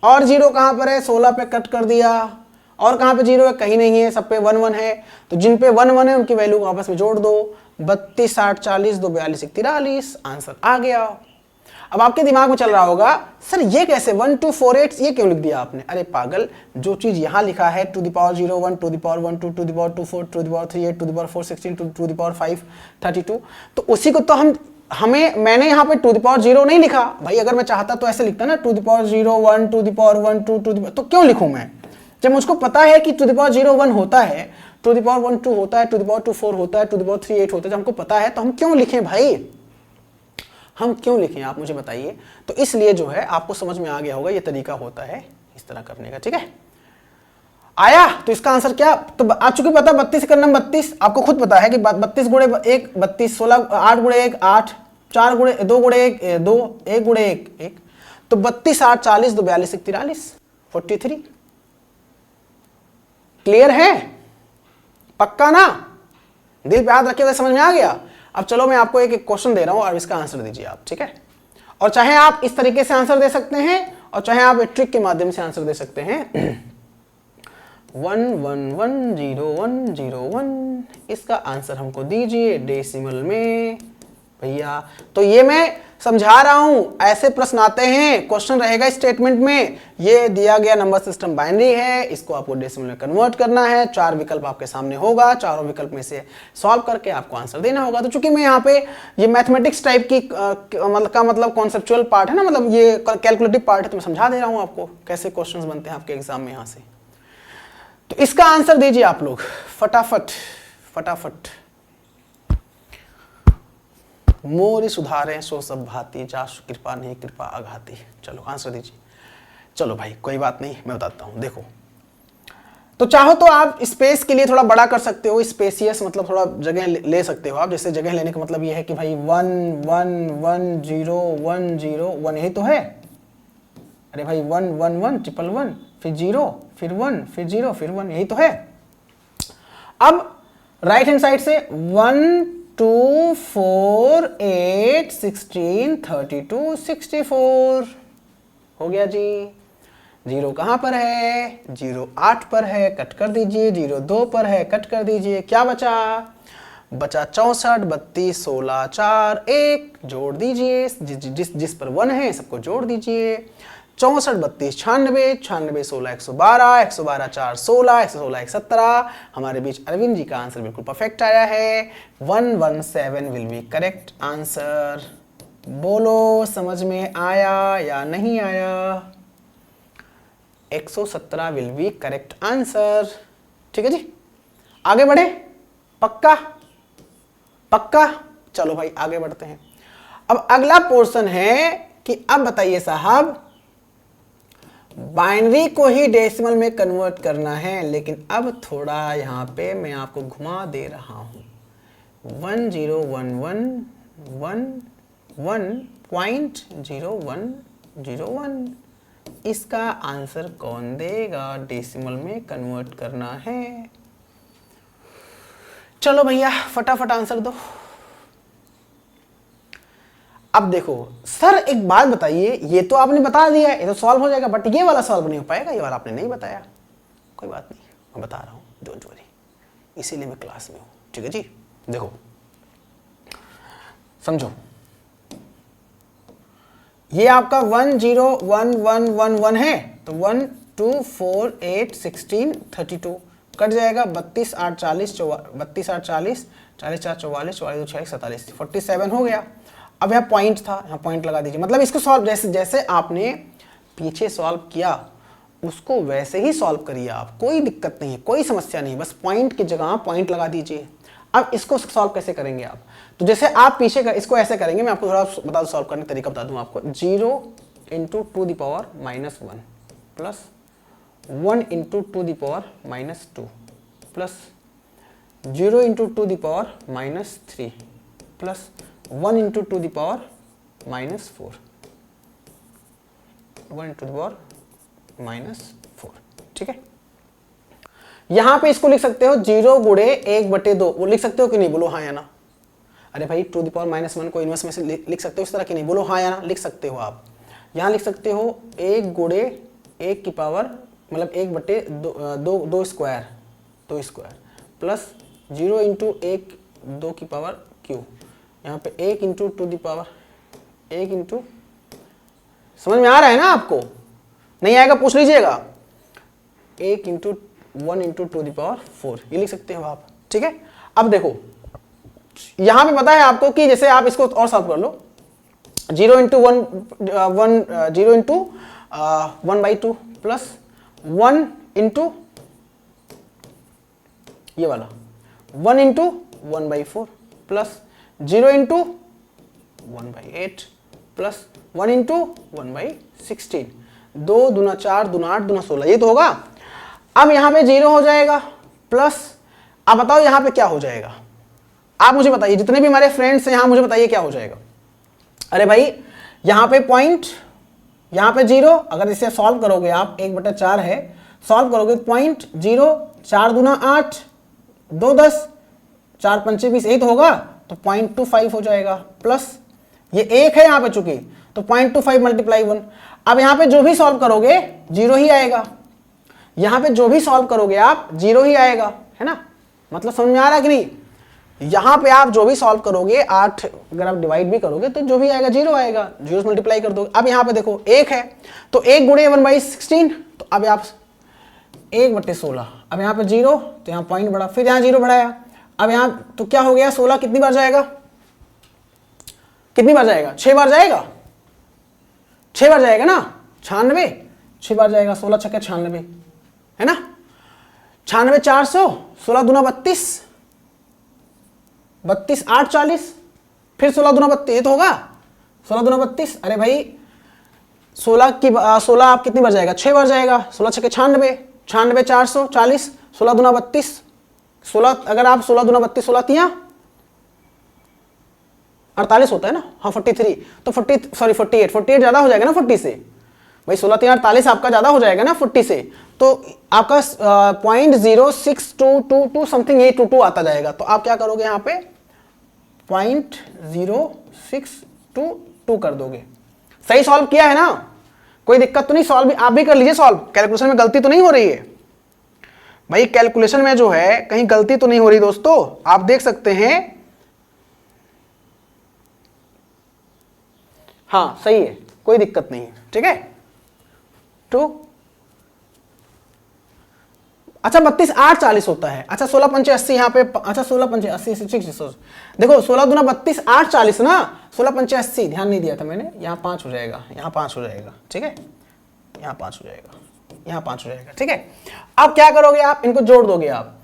और 0 कहां पर है 16 पे कट कर दिया, और कहां पे 0 है, कहीं नहीं है, सब पे 1 1 है, तो जिन पे 1 1 है उनकी वैल्यू को आपस में जोड़ दो, 32 60 40 2 42 1 43, आंसर आ गया। अब आपके दिमाग में चल रहा होगा सर ये कैसे 1 2 4 8 ये क्यों लिख दिया आपने, अरे पागल, जो चीज यहां लिखा है to the power 0 1 to the power 1 2 to the power 2 4 to the power 3 8 to the power 4 16 to the power 5 32, तो उसी को तो मैंने यहाँ पे टू द पावर 0 नहीं लिखा भाई, अगर मैं चाहता तो ऐसे लिखता ना to the power 0 1 to the power 1 2 to the, तो क्यों लिखूं मैं, जब मुझको पता है कि टू द पावर 0 1 होता है, टू द पावर 1 2 होता है, टू द पावर 2 4 होता है, टू द पावर 3 8 होता है, जब हमको पता है तो हम क्यों लिखें भाई, हम क्यों लिखें आप मुझे बताइए। तो इसलिए जो है आपको समझ में आ गया होगा ये तरीका होता है इस तरह करने का, ठीक है। आया तो इसका आंसर क्या, तो आज चुकी पता 32 करना 32, आपको खुद पता है कि 32 गुणे 1 32, 16 8 गुणे 1 8, 4 गुणे 2 गुणे 1 2, 1 गुणे 1 1, तो 32 8 40 2 42 1 43 43, क्लियर है, पक्का ना, दिल पे हाथ रखिएगा, समझ में आ गया। अब चलो मैं आपको एक क्वेश्चन दे रहा हूं और इसका आंसर दीजिए आप, ठीक है। और चाहे आप इस तरीके से आंसर दे सकते हैं और चाहे आप एक ट्रिक के माध्यम से आंसर दे सकते हैं। 1110101 इसका आंसर हमको दीजिए डेसिमल में भैया। तो ये मैं समझा रहा हूं, ऐसे प्रश्न आते हैं, क्वेश्चन रहेगा स्टेटमेंट में, ये दिया गया नंबर सिस्टम बाइनरी है, इसको आपको डेसिमल में कन्वर्ट करना है, 4 विकल्प आपके सामने होगा, चारों विकल्प में से सॉल्व करके आपको आंसर देना होगा। तो चूंकि मैं यहाँ पे ये मैथमेटिक्स टाइप की मतलब कॉन्सेप्चुअल पार्ट है ना, मतलब ये कैलकुलेटिव पार्ट है, तो मैं समझा दे रहा हूँ आपको कैसे क्वेश्चन बनते हैं आपके एग्जाम में यहाँ से। तो इसका आंसर दीजिए आप लोग फटाफट फटाफट। मोर सुधारे सो सब भांति, जासु कृपा नहीं कृपा आघाती। चलो आंसर दीजिए। चलो भाई कोई बात नहीं, मैं बताता हूं। देखो, तो चाहो तो आप स्पेस के लिए थोड़ा बड़ा कर सकते हो, स्पेसियस मतलब थोड़ा जगह ले सकते हो आप। जैसे जगह लेने का मतलब ये है कि भाई 1 1 1 0 1 0 1 यही तो है। अरे भाई 1 1 1 ट्रिपल 1 फिर 0 फिर 1 फिर 0 फिर 1 यही तो है। अब राइट हैंड साइड से 1 2 4 8 16 32 64 हो गया जी। 0 कहां पर है? 0 8 पर है, कट कर दीजिए। 0 2 पर है, कट कर दीजिए। क्या बचा? बचा 64 32 16 4 1 जोड़ दीजिए। जिस पर 1 है सबको जोड़ दीजिए। 64 32 96 96 16 112 112 4 16 116 1 17। हमारे बीच अरविंद जी का आंसर बिल्कुल परफेक्ट आया है। 117 विल बी करेक्ट आंसर। बोलो समझ में आया या नहीं आया? 117 विल बी करेक्ट आंसर। ठीक है जी, आगे बढ़े? पक्का पक्का। चलो भाई आगे बढ़ते हैं। अब अगला पोर्शन है कि अब बताइए साहब, बाइनरी को ही डेसिमल में कन्वर्ट करना है, लेकिन अब थोड़ा यहां पे मैं आपको घुमा दे रहा हूं। 101111.0101 इसका आंसर कौन देगा? डेसिमल में कन्वर्ट करना है। चलो भैया फटाफट आंसर दो। अब देखो सर एक बात बताइए, ये तो आपने बता दिया, ये तो सॉल्व हो जाएगा, बट ये वाला सॉल्व नहीं हो पाएगा, ये वाला आपने नहीं बताया। कोई बात नहीं, मैं बता रहा हूं, डोंट वरी, इसीलिए मैं क्लास में हूं। ठीक है जी, देखो समझो, ये आपका 101111 है, तो 1 2 4 8 16 32 कट जाएगा। 32 8 40 32 8 40 40 4 44 44 2 47 47 हो गया। अब यहाँ पॉइंट था, यहाँ पॉइंट लगा दीजिए। मतलब इसको सॉल्व जैसे जैसे आपने पीछे सॉल्व किया उसको वैसे ही सॉल्व करिए आप, कोई दिक्कत नहीं है, कोई समस्या नहीं, बस पॉइंट की जगह पॉइंट लगा दीजिए। अब इसको सॉल्व कैसे करेंगे आप? तो जैसे आप पीछे इसको ऐसे करेंगे, मैं आपको थोड़ा बता दूं, सॉल्व करने का तरीका बता दूं आपको। 0 × 2 the power -1 plus 1 × 2 the power -2 plus 0 × 2 the power -3 plus 1 × 2 the power -4 1 × the power -4। ठीक है, यहां पे इसको लिख सकते हो 0 गुणे 1/2, वो लिख सकते हो कि नहीं? बोलो हाँ या ना। अरे भाई 2 दी पावर -1 को इनवर्स में से लिख सकते हो इस तरह कि नहीं? बोलो हाँ या ना। लिख सकते हो आप। यहां लिख सकते हो 1 गुणे 1 की पावर मतलब 1/2 स्क्वायर 2 स्क्वायर प्लस 0 × 1 2 की पावर क्यूब। यहाँ पे 1 × 2 दी पावर 1 × समझ में आ रहा है ना आपको? नहीं आएगा पूछ लीजिएगा। 1 × 1 × 2 दी पावर 4 ये लिख सकते हो आप। ठीक है, अब देखो यहां पे पता है आपको कि जैसे आप इसको और सॉल्व कर लो। 0 × 1/2 प्लस 1 × ये वाला 1 × 1/4 प्लस 0 × 1/8 प्लस 1 × 1/16 2 दूना 4 दूना 8 दूना 16 ये तो होगा। अब यहां पे 0 हो जाएगा प्लस, अब बताओ यहां पे क्या हो जाएगा? आप मुझे बताइए, जितने भी हमारे फ्रेंड्स हैं यहां मुझे बताइए क्या हो जाएगा। अरे भाई यहां पे पॉइंट, यहां पे 0, अगर इसे सॉल्व करोगे आप 1/4 है, सॉल्व करोगे पॉइंट 0 4 दूना 8 2 10 4 5 20 यही तो होगा, तो 0.25 हो जाएगा प्लस ये 1 है यहाँ पे चूंकि तो 0.25 मल्टीप्लाई 1। अब यहाँ पे जो भी सॉल्व करोगे 0 ही आएगा, यहाँ पे जो भी सॉल्व करोगे आप 0 ही आएगा, है ना। मतलब समझ में आ रहा है कि नहीं। यहाँ पे आप जो भी सॉल्व करोगे 8 अगर आप डिवाइड भी करोगे तो जो भी आएगा 0 आएगा, 0 से मल्टीप्लाई कर दोगे। अब यहाँ पे देखो 1 है तो 1 गुणे 1/16, तो अब आप 1/16। अब यहाँ पे 0 तो यहाँ पॉइंट बढ़ा, फिर यहाँ 0 बढ़ाया। अब यहाँ तो क्या हो गया, 16 कितनी बार जाएगा, कितनी बार जाएगा, 6 बार जाएगा, 6 बार जाएगा ना, 96, 6 बार जाएगा, 16 छक्के 96, है ना। 96 400, 16 दूना 32, 32 8 40, फिर 16 दूना 32, ये तो होगा 16 दूना 32। अरे भाई 16 आप कितनी बार जाएगा, 6 बार जाएगा, 16 छक्के 96, 96 440, 16 दूना 32, 16 अगर आप 16 दूना 32, 16 तियां 48 होता है ना, हाँ 43, तो 48 ज्यादा हो जाएगा ना 40 से भाई, 16 तियां 48 आपका ज्यादा हो जाएगा ना 40 से, तो आपका 0.06222 समथिंग ये 22 आता जाएगा। तो आप क्या करोगे यहाँ पे 0.0622 कर दोगे। सही सॉल्व किया है ना, कोई दिक्कत तो नहीं, सॉल्व आप भी कर लीजिए सॉल्व, कैलकुलेशन में गलती तो नहीं हो रही है भाई, कैलकुलेशन में जो है कहीं गलती तो नहीं हो रही दोस्तों, आप देख सकते हैं। हाँ सही है, कोई दिक्कत नहीं है, ठीक है। 2 अच्छा 32 8 40 होता है, अच्छा 16 पंचे 80 यहाँ पे, अच्छा 16 पंचे 80 देखो 16 दूना 32 8 40 ना, 16 पंचे 80 ध्यान नहीं दिया था मैंने, यहाँ 5 हो जाएगा, यहाँ 5 हो जाएगा, ठीक है, यहाँ 5 हो जाएगा, यहाँ 5 हो जाएगा, ठीक है। अब क्या करोगे आप, इनको जोड़ दोगे आप,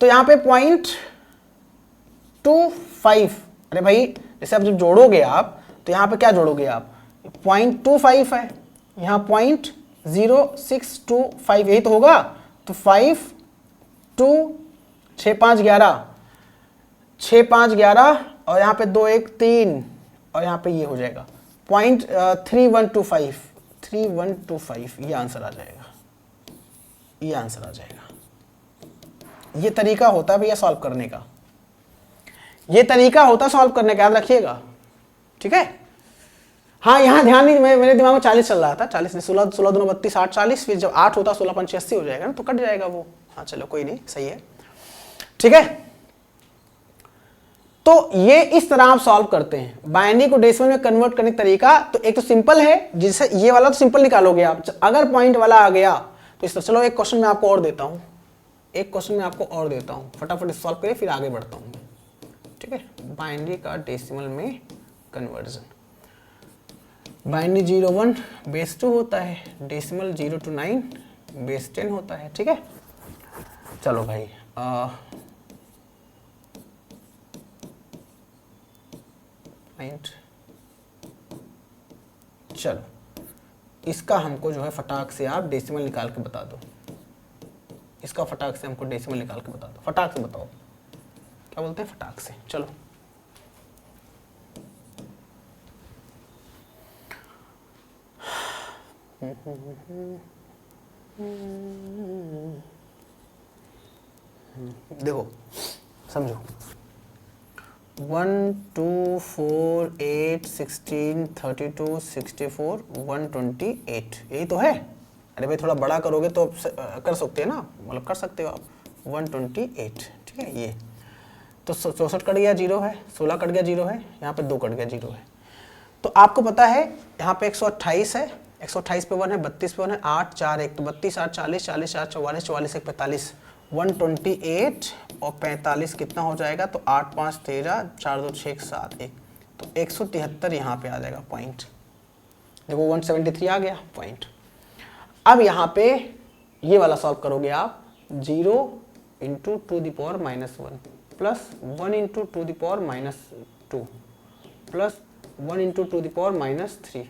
तो यहाँ पे 0.25, अरे भाई जैसे आप जब जोड़ोगे आप तो यहाँ पे क्या जोड़ोगे आप, 0.25 है, यहाँ 0.0625 यही तो होगा, तो 5 2 6 5 11 6 5 11 और यहाँ पे 2 1 3 और यहाँ पे ये हो जाएगा 0.3125 ये आंसर आ जाएगा, ये आंसर आ जाएगा। ये तरीका होता है भैया सॉल्व करने का, ये तरीका होता है सॉल्व करने का, याद रखिएगा, ठीक है। हाँ यहाँ ध्यान नहीं, मेरे दिमाग में 40 चल रहा था, 40 नहीं, 16 दूना 32 8 40, फिर जब 8 होता 16 पंचे 80 हो जाएगा ना, तो कट जाएगा वो। हाँ चलो कोई नहीं, सही है, ठीक है। तो ये इस तरह आप सॉल्व करते हैं बाइनरी को डेसिमल में कन्वर्ट करने का तरीका। तो एक तो सिंपल है, जिससे ये वाला तो सिंपल निकालोगे आप, अगर पॉइंट वाला आ गया तो इस तरह। चलो एक क्वेश्चन मैं आपको और देता हूँ, एक क्वेश्चन मैं आपको और देता हूँ, फटाफट सॉल्व करिए फिर आगे बढ़ता हूँ, ठीक है। बाइनरी का डेसिमल में कन्वर्जन, बाइनरी 0 1 बेस 2 होता है, डेसिमल 0 to 9 बेस 10 होता है, ठीक है। चलो भाई चलो इसका हमको जो है फटाक से आप डेसिमल निकाल के बता दो, इसका फटाक से हमको डेसिमल निकाल के बता दो, फटाक से बताओ, क्या बोलते हैं फटाक से, चलो। देखो समझो 1 2 4 8 16 32 64 128 यही तो है। अरे भाई थोड़ा बड़ा करोगे तो कर सकते हैं ना, मतलब कर सकते हो आप 128, ठीक है। ये तो 64 कट गया 0 है, 16 कट गया 0 है, यहाँ पे 2 कट गया 0 है। तो आपको पता है यहाँ पे 128 है, 128 पे 1 है, 32 पे 1 है, 8 4 1 तो 32 8 40 40 4 44 44 1 45 128 और 45 कितना हो जाएगा, तो 8 5 13 4 2 6 7 1 तो 173 यहाँ पे आ जाएगा पॉइंट। देखो 173 आ गया पॉइंट। अब यहाँ पे ये वाला सॉल्व करोगे आप 0 into two the power -1 plus 1 into two the power -2 plus 1 into two the power -3।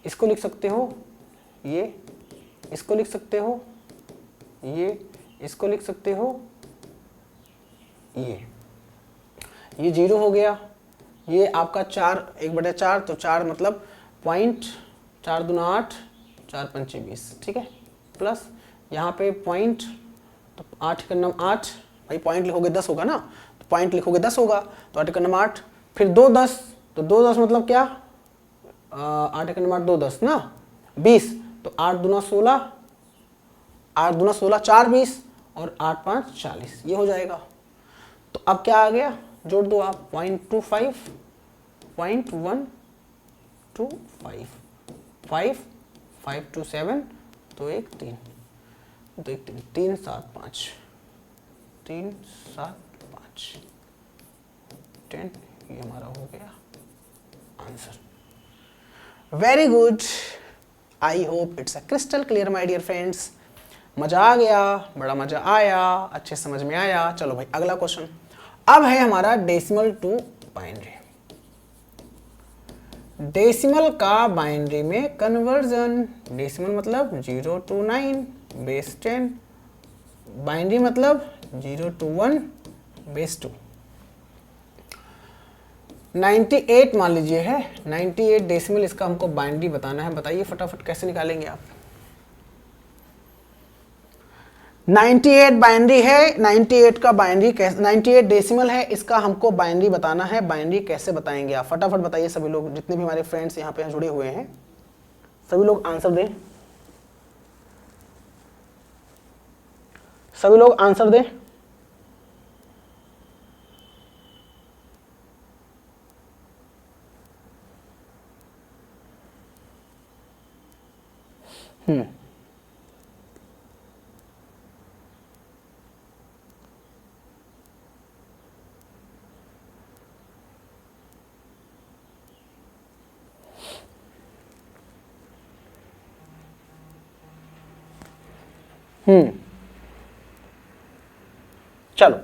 इसको लिख सकते हो ये, इसको लिख सकते हो ये, इसको लिख सकते हो ये 0 हो गया। ये आपका 4 1/4 तो 4 मतलब पॉइंट 4 दूना 8 4 पंचे 20, ठीक है। प्लस यहाँ पे पॉइंट तो 8 का नम 8 भाई पॉइंट लिखोगे 10 होगा ना, तो पॉइंट लिखोगे 10 होगा तो 8 का नम 8 फिर 2 10 तो 2 10 मतलब क्या 8 एक 2 10 ना 20, तो 8 दूना 16, 8 दूना 16 4 20 और 8 5 40, ये हो जाएगा। तो अब क्या आ गया, जोड़ दो आप 0.25 0.125 5 5 2 7 2 1 3 2 1 3 3 7 5 3 7 5 10, ये हमारा हो गया answer. Very good, I hope it's a crystal clear my dear friends. मजा आ गया, बड़ा मजा आया, अच्छे समझ में आया। चलो भाई अगला क्वेश्चन अब है हमारा डेसिमल टू बाइनरी। डेसिमल का बाइनरी में कन्वर्जन। डेसिमल मतलब 0 to 9 बेस 10, बाइनरी मतलब 0 to 1 बेस 2। 98 मान लीजिए है, 98 डेसिमल, इसका हमको बाइनरी बताना है। बताइए फटाफट कैसे निकालेंगे आप। 98 बाइनरी है, 98 का बाइनरी कैसे, 98 डेसिमल है, इसका हमको बाइनरी बताना है। बाइनरी कैसे बताएंगे आप, फटाफट बताइए सभी लोग, जितने भी हमारे फ्रेंड्स यहाँ पे जुड़े हुए हैं सभी लोग आंसर दें, सभी लोग आंसर दें। चलो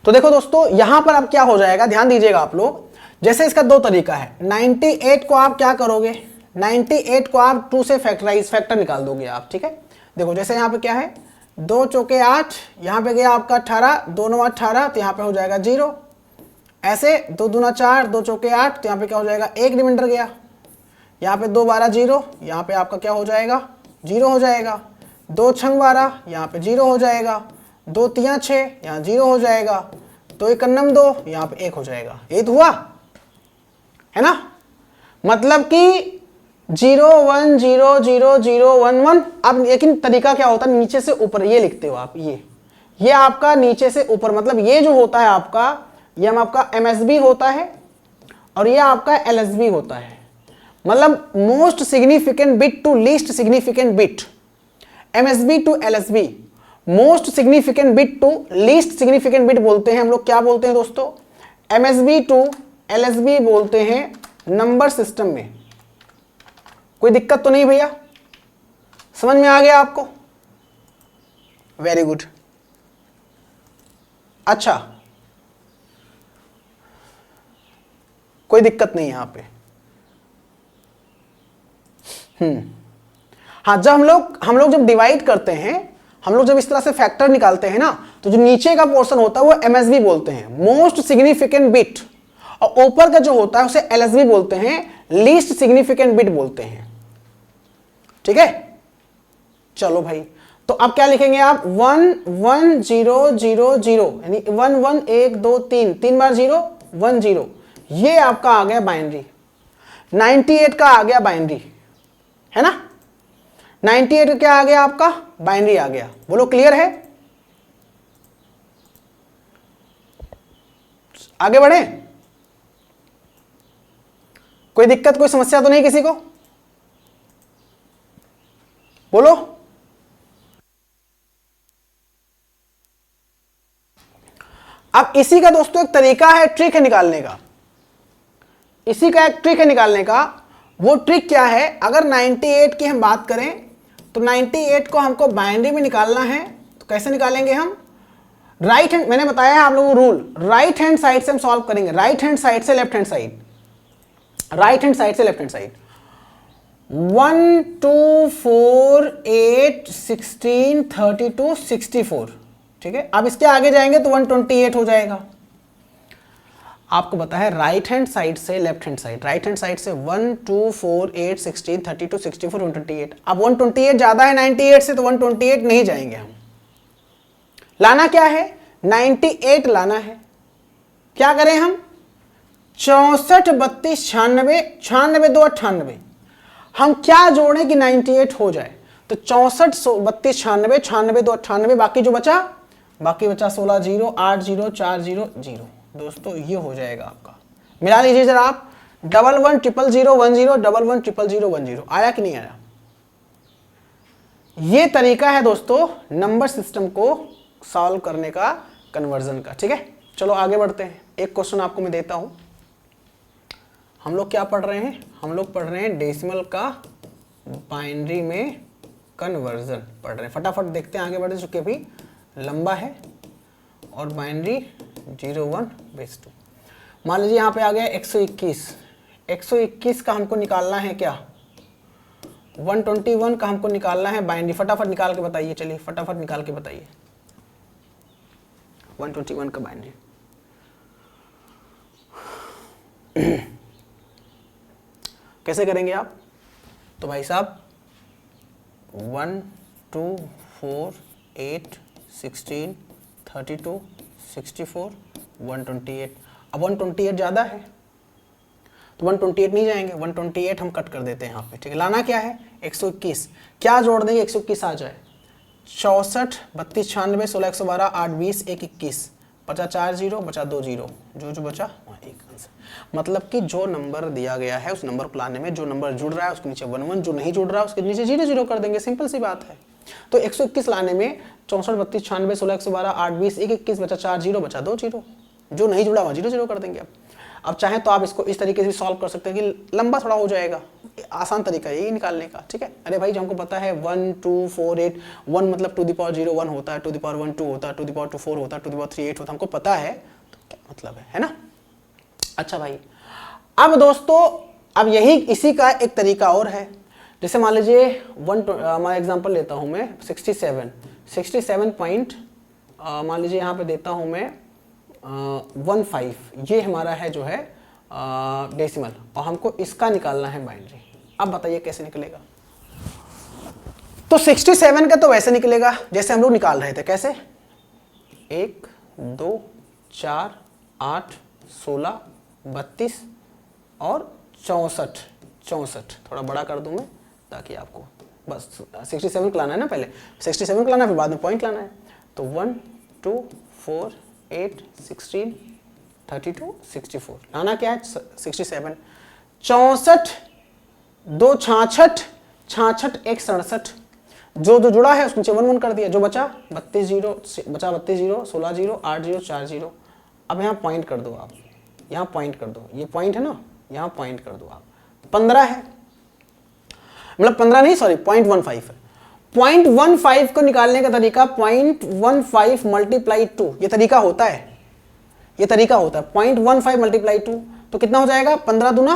तो देखो दोस्तों, यहां पर अब क्या हो जाएगा, ध्यान दीजिएगा आप लोग। जैसे इसका दो तरीका है, 98 को आप क्या करोगे, 98 को आप 2 से फैक्टर निकाल दोगे आप, ठीक है। देखो जैसे यहाँ पे क्या है, 2 चौके 8, यहाँ पे गया आपका 18, 2 9 18, तो यहाँ पे हो जाएगा 0। ऐसे 2 दूना 4, 2 चौके 8, तो यहाँ पे क्या हो जाएगा, 1 रिमाइंडर गया। यहाँ पे 2 12 0, यहाँ पे आपका क्या हो जाएगा, 0 हो जाएगा। 2 छंग 12, यहाँ पे 0 हो जाएगा। 2 3 6, यहाँ 0 हो जाएगा। 2 1 2, यहाँ पे 1 हो जाएगा। ये तो हुआ है ना, मतलब कि 0 1 0 0 0 1 1। अब लेकिन तरीका क्या होता है, नीचे से ऊपर ये लिखते हो आप, ये आपका नीचे से ऊपर, मतलब ये जो होता है आपका, ये हम आपका MSB होता है और ये आपका LSB होता है, मतलब most significant bit to least significant bit. MSB to LSB, most significant bit to least significant bit बोलते हैं हम लोग। क्या बोलते हैं दोस्तों, MSB टू LSB बोलते हैं नंबर सिस्टम में। कोई दिक्कत तो नहीं भैया, समझ में आ गया आपको, वेरी गुड। अच्छा, कोई दिक्कत नहीं यहां पे। हाँ, जब हम लोग जब डिवाइड करते हैं, हम लोग जब इस तरह से फैक्टर निकालते हैं ना, तो जो नीचे का पोर्शन होता है वो MSB बोलते हैं, मोस्ट सिग्निफिकेंट बिट, और ऊपर का जो होता है उसे LSB बोलते हैं, लीस्ट सिग्निफिकेंट बिट बोलते हैं, ठीक है। चलो भाई, तो अब क्या लिखेंगे आप, 1 1 0 0 0, यानी 1 1 1 2 3, 3 बार 0 1 0, ये आपका आ गया बाइनरी। 98 का आ गया बाइनरी, है ना। 98 का क्या आ गया आपका, बाइनरी आ गया। बोलो क्लियर है, आगे बढ़े, कोई दिक्कत कोई समस्या तो नहीं किसी को, बोलो। अब इसी का दोस्तों एक तरीका है, ट्रिक है निकालने का, इसी का एक ट्रिक है निकालने का। वो ट्रिक क्या है, अगर 98 की हम बात करें तो 98 को हमको बाइनरी में निकालना है, तो कैसे निकालेंगे हम, राइट हैंड, मैंने बताया है आप लोगों को रूल, राइट हैंड साइड से हम सॉल्व करेंगे, राइट हैंड साइड से left hand side, right hand side से लेफ्ट हैंड साइड। 1 2 4 8 16 32 64, ठीक है। अब इसके आगे जाएंगे तो 128 हो जाएगा। आपको पता है राइट हैंड साइड से left hand side, right hand side से 1 2 4 8 16 32 64 128। अब 128 ज्यादा है 98 से, तो 128 नहीं जाएंगे हम। लाना क्या है, 98 लाना है। क्या करें हम, 64 32 96 96 2 98, हम क्या जोड़ें कि 98 हो जाए, तो 64 32 96 96 2 98, बाकी जो बचा 16 0 8 0 4 0 0। दोस्तों ये हो जाएगा आपका, मिला लीजिए जरा आप, 11 1 0 0 1 0 11 1 0 0 1 0। आया कि नहीं आया? ये तरीका है दोस्तों नंबर सिस्टम को सॉल्व करने का, कन्वर्जन का। ठीक है, चलो आगे बढ़ते हैं। एक क्वेश्चन आपको मैं देता हूं। हम लोग क्या पढ़ रहे हैं? हम लोग पढ़ रहे हैं डेसिमल का बाइनरी में कन्वर्जन पढ़ रहे हैं। फटाफट देखते हैं, आगे बढ़ते, चुके भी लंबा है और बाइनरी 01/2। मान लीजिए यहाँ पे आ गया 121। 121 का हमको निकालना है क्या? 121 का हमको निकालना है बाइनरी। फटाफट निकाल के बताइए, चलिए फटाफट निकाल के बताइए 121 का बाइनरी। कैसे करेंगे आप? तो भाई साहब 1 2 4 8 16 32 64 128। अब 128 ज़्यादा है तो 128 नहीं जाएंगे, 128 हम कट कर देते हैं यहाँ पे। ठीक है, लाना क्या है? 121। क्या जोड़ देंगे 121 आ जाए? 64 32 96 16 112 8 20 1 21, बचा 4 0, बचा 2 0, जो बचा वहाँ एक आंसर। मतलब कि जो नंबर दिया गया है उस नंबर को लाने में जो नंबर जुड़ रहा है उसके नीचे 1 1, जो नहीं जुड़ रहा है उसके नीचे 0 0 कर देंगे। सिंपल सी बात है। तो 121 लाने में 64 32 96 16 112 8 20 1 21, बचा 4 0, बचा 2 0, जो नहीं जुड़ा वहाँ 0 0 कर देंगे। अब चाहे तो आप इसको इस तरीके से सॉल्व कर सकते हैं कि लंबा थोड़ा हो जाएगा, आसान तरीका है यही निकालने का। ठीक है, अरे भाई जो हमको पता है 1 2 4 8, 1 मतलब टू द पावर 0 1 होता है, टू द पावर 1 2 होता है, टू द पावर 2 4 होता है, टू द पावर 3 8 होता है, हमको पता है तो क्या मतलब है ना। अच्छा भाई, अब दोस्तों अब यही इसी का एक तरीका और है। जैसे मान लीजिए हमारा एग्जांपल लेता हूं मैं 67 पॉइंट, मान लीजिए यहाँ पे देता हूं मैं 15, ये हमारा है जो है डेसिमल, और हमको इसका निकालना है बाइनरी। अब बताइए कैसे निकलेगा? तो 67 का तो वैसे निकलेगा जैसे हम लोग निकाल रहे थे। कैसे? 1 2 4 8 16 32 और 64। थोड़ा बड़ा कर दूं मैं ताकि आपको बस 67 को लाना है ना, पहले 67 को लाना है फिर बाद में पॉइंट लाना है। तो 1 2 4 8 16 32 64, लाना क्या है 67। 64 2 66 66 1 67, जो जुड़ा है उसके नीचे 1 1 कर दिया, जो बचा 32 0, बचा 32 0 16 0 8 0 4 0। अब यहाँ पॉइंट कर दो आप, यहाँ पॉइंट कर दो, ये पॉइंट है ना, यहाँ पॉइंट कर दो आप। 15 है, मतलब 15 नहीं सॉरी 0.15 है। 0.15 को निकालने का तरीका 0.15 मल्टीप्लाई 2, ये तरीका होता है, ये तरीका होता है 0.15 मल्टीप्लाई 2, तो कितना हो जाएगा? 15 दूना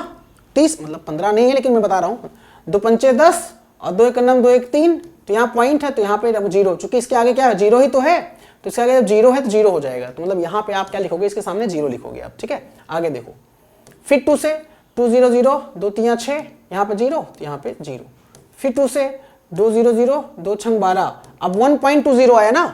30, मतलब 15 नहीं है लेकिन मैं बता रहा हूँ, 2 पंचे 10 और 2 1 9 2 1 3, तो यहाँ पॉइंट है तो यहाँ पे 0, चूंकि इसके आगे क्या है 0 ही तो है, तो इसके आगे जब 0 है तो 0 हो जाएगा, तो मतलब यहाँ पे आप क्या लिखोगे? इसके सामने 0 लिखोगे आप। ठीक है, आगे देखो, फिर 2 से 2 0 0 2 3 6, यहाँ पे 0 तो यहाँ पे 0, फिर 2 से 2 0 0 2 6 12, अब 1.20 आया ना,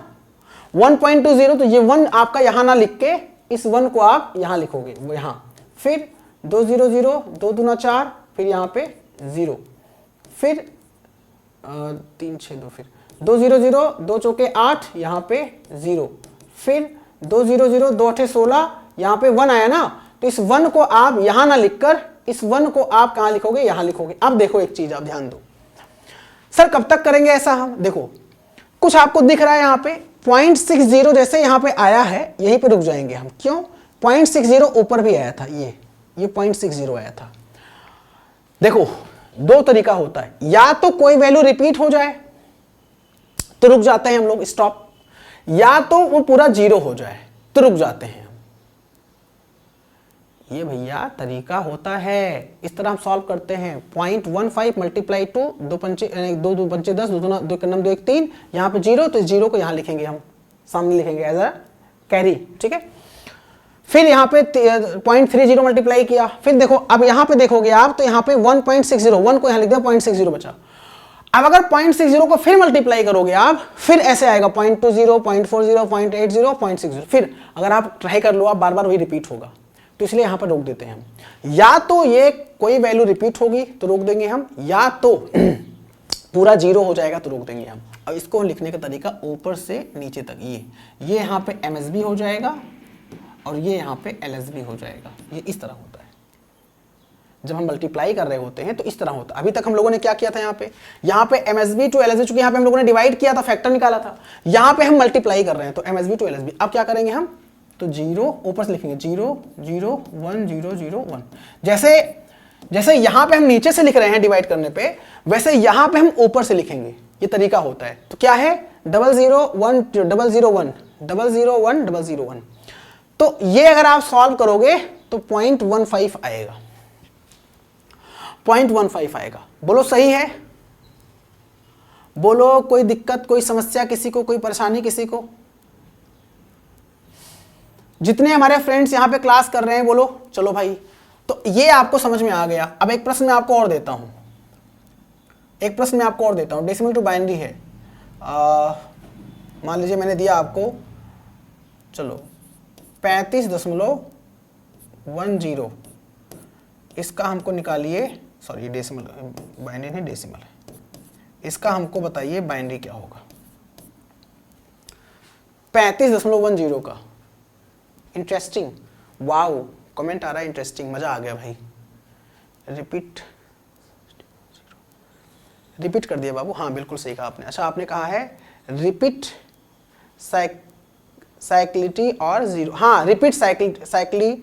1.20, तो ये 1 आपका यहाँ ना लिख के इस 1 को आप यहाँ लिखोगे, वो यहाँ, फिर 2 0 0 2 दूना 4, फिर यहाँ पे 0, फिर 3 6 2, फिर 2 0 0 2 चौके 8, यहाँ पे 0, फिर 2 0 0 2 8 16, यहाँ पे 1 आया ना, तो इस 1 को आप यहाँ ना लिखकर इस 1 को आप कहाँ लिखोगे? यहाँ लिखोगे। अब देखो एक चीज आप ध्यान दो, सर कब तक करेंगे ऐसा हम? देखो कुछ आपको दिख रहा है यहाँ पे 0.60 जैसे यहाँ पे आया है, यहीं पे रुक जाएंगे हम। क्यों? 0.60 ऊपर भी आया था, ये 0.60 आया था। देखो दो तरीका होता है, या तो कोई वैल्यू रिपीट हो जाए तो रुक जाते हैं हम लोग स्टॉप, या तो वो पूरा 0 हो जाए तो रुक जाते हैं। ये भैया तरीका होता है, इस तरह हम सॉल्व करते हैं। 0.15 मल्टीप्लाई 2, 2 पंचे 10 2 2 2 1 3, यहाँ पे 0, तो 0 को यहाँ लिखेंगे हम, सामने लिखेंगे एज अ कैरी। ठीक है, फिर यहाँ पे 0.30 मल्टीप्लाई किया, फिर देखो अब यहाँ पे देखोगे आप तो यहाँ पे 1.60, 1 को यहाँ लिख दिया, 0.60 बचा। अब अगर 0.60 को फिर मल्टीप्लाई करोगे आप, फिर ऐसे आएगा 0.20 0.40 0.80 0.60, फिर अगर आप ट्राई कर लो आप बार बार वही रिपीट होगा। तो इसलिए यहाँ पर रोक देते हैं हम। या तो ये कोई वैल्यू रिपीट होगी तो रोक देंगे हम, या तो पूरा 0 हो जाएगा तो रोक देंगे हम। अब इसको लिखने का तरीका ऊपर से नीचे तक, ये यहाँ पे MSB हो जाएगा और ये यहाँ पे LSB हो जाएगा। ये इस तरह होता है जब हम मल्टीप्लाई कर रहे होते हैं, तो इस तरह होता है। अभी तक हम लोगों ने क्या किया था, यहाँ पे MSB टू LSB, चूंकि यहाँ पे हम लोगों ने डिवाइड किया था, फैक्टर निकाला था, यहाँ पे हम मल्टीप्लाई कर रहे हैं तो MSB टू LSB। अब क्या करेंगे हम, तो 0 ऊपर से लिखेंगे 0 0 1 0 0 1। जैसे यहाँ पे हम नीचे से लिख रहे हैं डिवाइड करने पे, वैसे यहाँ पे हम ऊपर से लिखेंगे। ये तरीका होता है। तो क्या है 0 0 1 0 0 1 0 0 1 0 0 1। तो ये अगर आप सॉल्व करोगे तो 0.15 आएगा, 0.15 आएगा। बोलो सही है, बोलो कोई दिक्कत, कोई समस्या किसी को, कोई परेशानी किसी को? जितने हमारे फ्रेंड्स यहाँ पे क्लास कर रहे हैं बोलो चलो भाई। तो ये आपको समझ में आ गया। अब एक प्रश्न मैं आपको और देता हूँ, डेसिमल टू बाइनरी है। मान लीजिए मैंने दिया आपको, चलो 35.10, इसका हमको निकालिए, सॉरी डेसिमल, बाइनरी नहीं डेसिमल है, इसका हमको बताइए बाइनरी क्या होगा 35.10 का। इंटरेस्टिंग, वाओ, कमेंट आ रहा है इंटरेस्टिंग, मजा आ गया भाई। रिपीट कर दिया बाबू, हाँ बिल्कुल सही कहा आपने। अच्छा आपने कहा है रिपीट साइक्लिटी और 0, हाँ रिपीट साइक्ली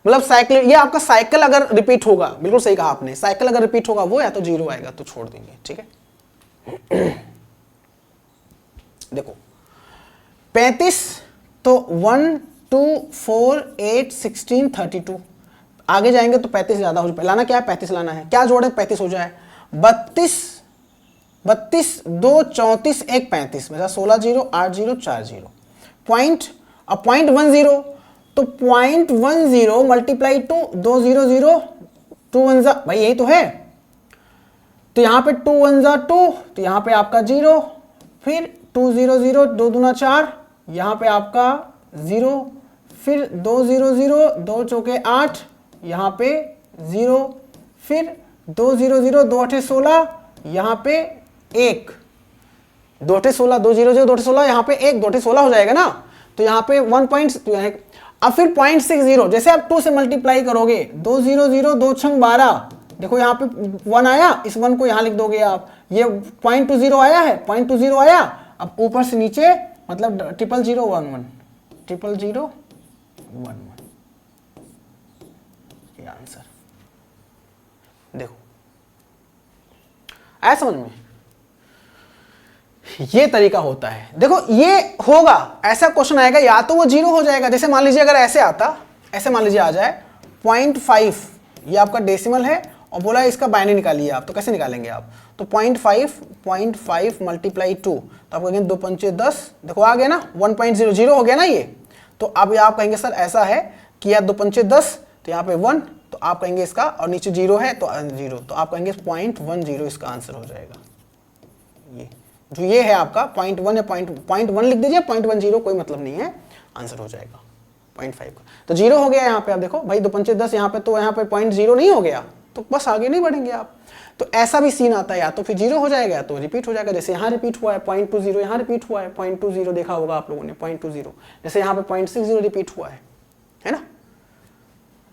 मतलब साइकिल, ये आपका साइकिल अगर रिपीट होगा, बिल्कुल सही कहा आपने, साइकिल अगर रिपीट होगा वो या तो 0 आएगा, तो छोड़ देंगे, ठीक है। देखो 35, तो 1 2 4 8 16 32, आगे जाएंगे तो 35 ज्यादा हो जाए, लाना क्या है 35 लाना है, क्या जोड़े 35 हो जाए 32 2 34 1 35, मतलब 16 0 8 0 4 0 पॉइंट। अब 0.10, तो 0.10 मल्टीप्लाई टू 2 0 0 2 1 जा, भाई यही तो है। तो यहाँ पे 2 1 जा 2, तो यहाँ पे आपका 0, फिर 2 0 0 2 दूना 4, यहाँ पे आपका 0, फिर 2 0 0 2 चौके 8, यहाँ पे 0, फिर 2 0 0 2 8 16, यहाँ पे 1, 2 8 16 2 0 0 2 8 16, यहाँ पे 1 2 8 16 हो जाएगा ना, तो यहाँ पे 1 पॉइंट, अब फिर 0.60, जैसे आप 2 से मल्टीप्लाई करोगे 2 0 0 2 6 12, देखो यहाँ पे 1 आया, इस 1 को यहाँ लिख दोगे आप, ये 0.20 आया है, 0.20 आया। अब ऊपर से नीचे मतलब 0 0 1 1 0 0 1 1, ये आंसर। देखो आया समझ में, ये तरीका होता है। देखो ये होगा, ऐसा क्वेश्चन आएगा, या तो वो 0 हो जाएगा, जैसे मान लीजिए अगर ऐसे आता, ऐसे मान लीजिए आ जाए 0.5, ये आपका डेसिमल है और बोला इसका बाइनरी निकालिए आप, तो कैसे निकालेंगे आप, तो 0.5 मल्टीप्लाई 2, तो आप कहेंगे 2 पंचे 10, देखो आ गया ना 1.00 हो गया ना ये। तो अब आप कहेंगे सर ऐसा है कि यार 2 पंचे 10, तो यहाँ पे 1, तो आप कहेंगे इसका, और नीचे 0 है तो 0, तो आप कहेंगे 0.10 इसका आंसर हो जाएगा। ये जो ये है आपका 0.1 या 0.1 लिख दीजिए, 0.10 कोई मतलब नहीं है, आंसर हो जाएगा 0.5 का। तो 0 हो गया यहाँ पे, आप देखो भाई 2 पंचे 10, यहाँ पे तो यहाँ पे 0.0 नहीं हो गया, तो बस आगे नहीं बढ़ेंगे आप। तो ऐसा भी सीन आता है, या तो फिर 0 हो जाएगा या तो रिपीट हो जाएगा, जैसे यहाँ रिपीट हुआ है 0.20, यहाँ रिपीट हुआ है 0.20, देखा होगा आप लोगों ने 0.20, जैसे यहाँ पे 0.60 रिपीट हुआ है ना।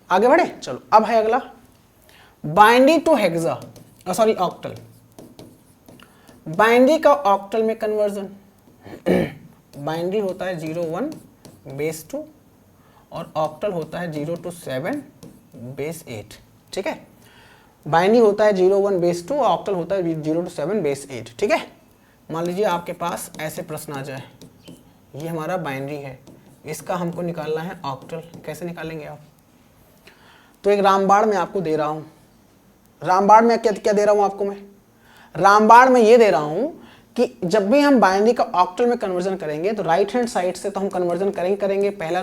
आगे बढ़े, चलो अब है अगला binary to hexa, sorry octal. Binary का ऑक्टल में कन्वर्जन, बाइनरी होता है 0 1 बेस 2 और ऑक्टल होता है 0 to 7 बेस 8, ठीक है। बाइनरी होता है 0 1 बेस 2, ऑक्टल होता है 0 to 7 बेस 8, ठीक है। मान लीजिए आपके पास ऐसे प्रश्न आ जाए, ये हमारा बाइनरी है, इसका हमको निकालना है ऑक्टल, कैसे निकालेंगे आप, तो एक रामबाण में आपको दे रहा हूँ, रामबाण में क्या दे रहा हूँ आपको मैं, रामबाण में ये दे रहा हूं कि जब भी हम बाइनरी का ऑक्टल में कन्वर्जन करेंगे तो राइट हैंड साइड से तो हम कन्वर्जन करेंगे, पहला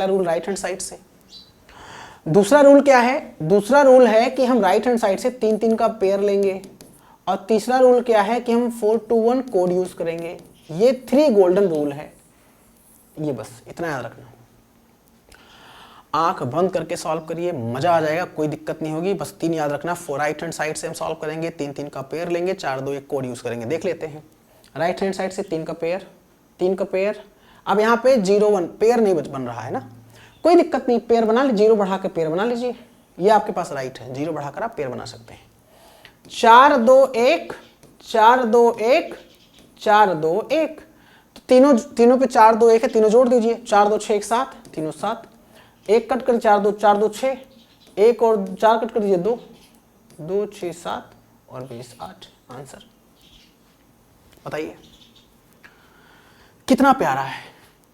रूल राइट हैंड साइड से। दूसरा रूल क्या है, दूसरा रूल है कि हम राइट हैंड साइड से 3 3 का पेयर लेंगे, और तीसरा रूल क्या है कि हम 4 to 1 कोड यूज करेंगे। ये 3 गोल्डन रूल है, ये बस इतना याद रखना। आंख बंद करके सॉल्व करिए, मजा आ जाएगा, कोई दिक्कत नहीं होगी। बस 3 याद रखना, राइट हैंड साइड से हम सॉल्व करेंगे, 3 का पेयर लेंगे, 4 2 1 कोड यूज करेंगे। देख लेते हैं राइट हैंड साइड से 3 का पेयर। अब यहाँ पे 0 1 पेयर नहीं बन रहा है ना, कोई दिक्कत नहीं, पेयर बना लीजिए, 0 बढ़ा के पेयर बना लीजिए, ये आपके पास राइट है, 0 बढ़ाकर आप पेयर बना सकते हैं। 4 2 1 4 2 1 4 2 1, तो तीनों पे 4 2 1 है, तीनों जोड़ दीजिए, 4 2 6 1 7, तीनों 7, 1 कट कर 4 2 6, 1 और 4 कट कर दीजिए 2 2 6 7 और 20 8। आंसर बताइए कितना प्यारा है,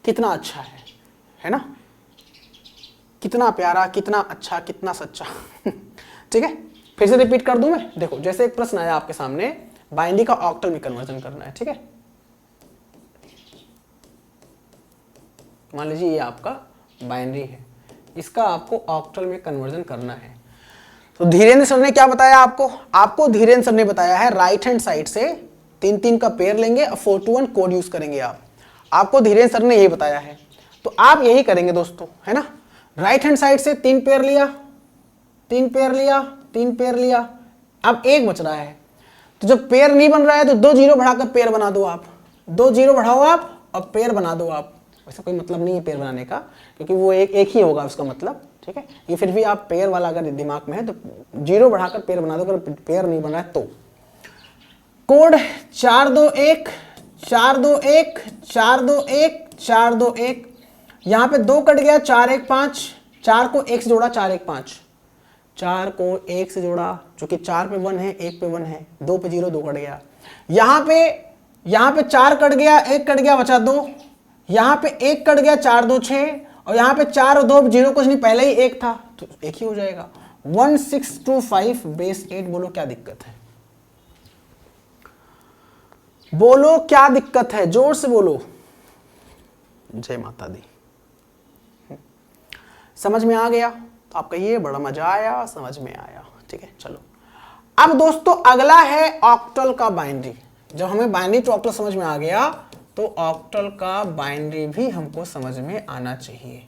कितना अच्छा है ना, कितना प्यारा, कितना अच्छा, कितना सच्चा। ठीक है, फिर से रिपीट कर दूं मैं। देखो जैसे एक प्रश्न आया आपके सामने, बाइनरी का ऑक्टल में कन्वर्जन करना है। ठीक है, मान लीजिए ये आपका बाइनरी है, इसका आपको ऑक्टल में कन्वर्जन करना है। तो धीरेन्द्र सर ने क्या बताया आपको धीरेन्द्र सर ने बताया है राइट हैंड साइड से 3 का पेयर लेंगे और 4 to 1 कोड यूज करेंगे। आपको धीरेन्द्र सर ने यही बताया है, तो आप यही करेंगे दोस्तों, है ना। राइट हैंड साइड से 3 पेयर लिया, 3 पेयर लिया, अब 1 बच रहा है, तो जब पेयर नहीं बन रहा है तो 2 0 बढ़ाकर पेयर बना दो आप, 2 0 बढ़ाओ आप और पेयर बना दो आप। वैसे कोई मतलब नहीं है पेयर बनाने का, क्योंकि वो एक ही होगा उसका मतलब। ठीक है, ये फिर भी आप पेयर वाला अगर दिमाग में है तो 0 बढ़ाकर पेयर बना दो, अगर पेयर नहीं बना है तो। कोड 4 2 1 4 2 1 4 2 1 4 2 1, यहां पे 2 कट गया, 4 1 5, 4 को 1 से जोड़ा, 4 1 5, 4 को 1 से जोड़ा, चूंकि 4 पे 1 है, 1 पे 1 है, 2 पे 0, 2 कट गया। यहां पे 4 कट गया, 1 कट गया, बचा 2, यहां पे 1 कट गया, 4 2 6, और यहां पे 4 और 2 0 कुछ नहीं, पहले ही 1 था तो 1 ही हो जाएगा। 1 6 2 5 बेस 8। बोलो क्या दिक्कत है, बोलो क्या दिक्कत है, जोर से बोलो। जय माता दी। समझ में आ गया तो आप कहिए बड़ा मजा आया, समझ में आया। ठीक है, चलो अब दोस्तों अगला है ऑक्टल का बाइनरी। जब हमें बाइनरी टू ऑक्टल समझ में आ गया तो ऑक्टल का बाइनरी भी हमको समझ में आना चाहिए।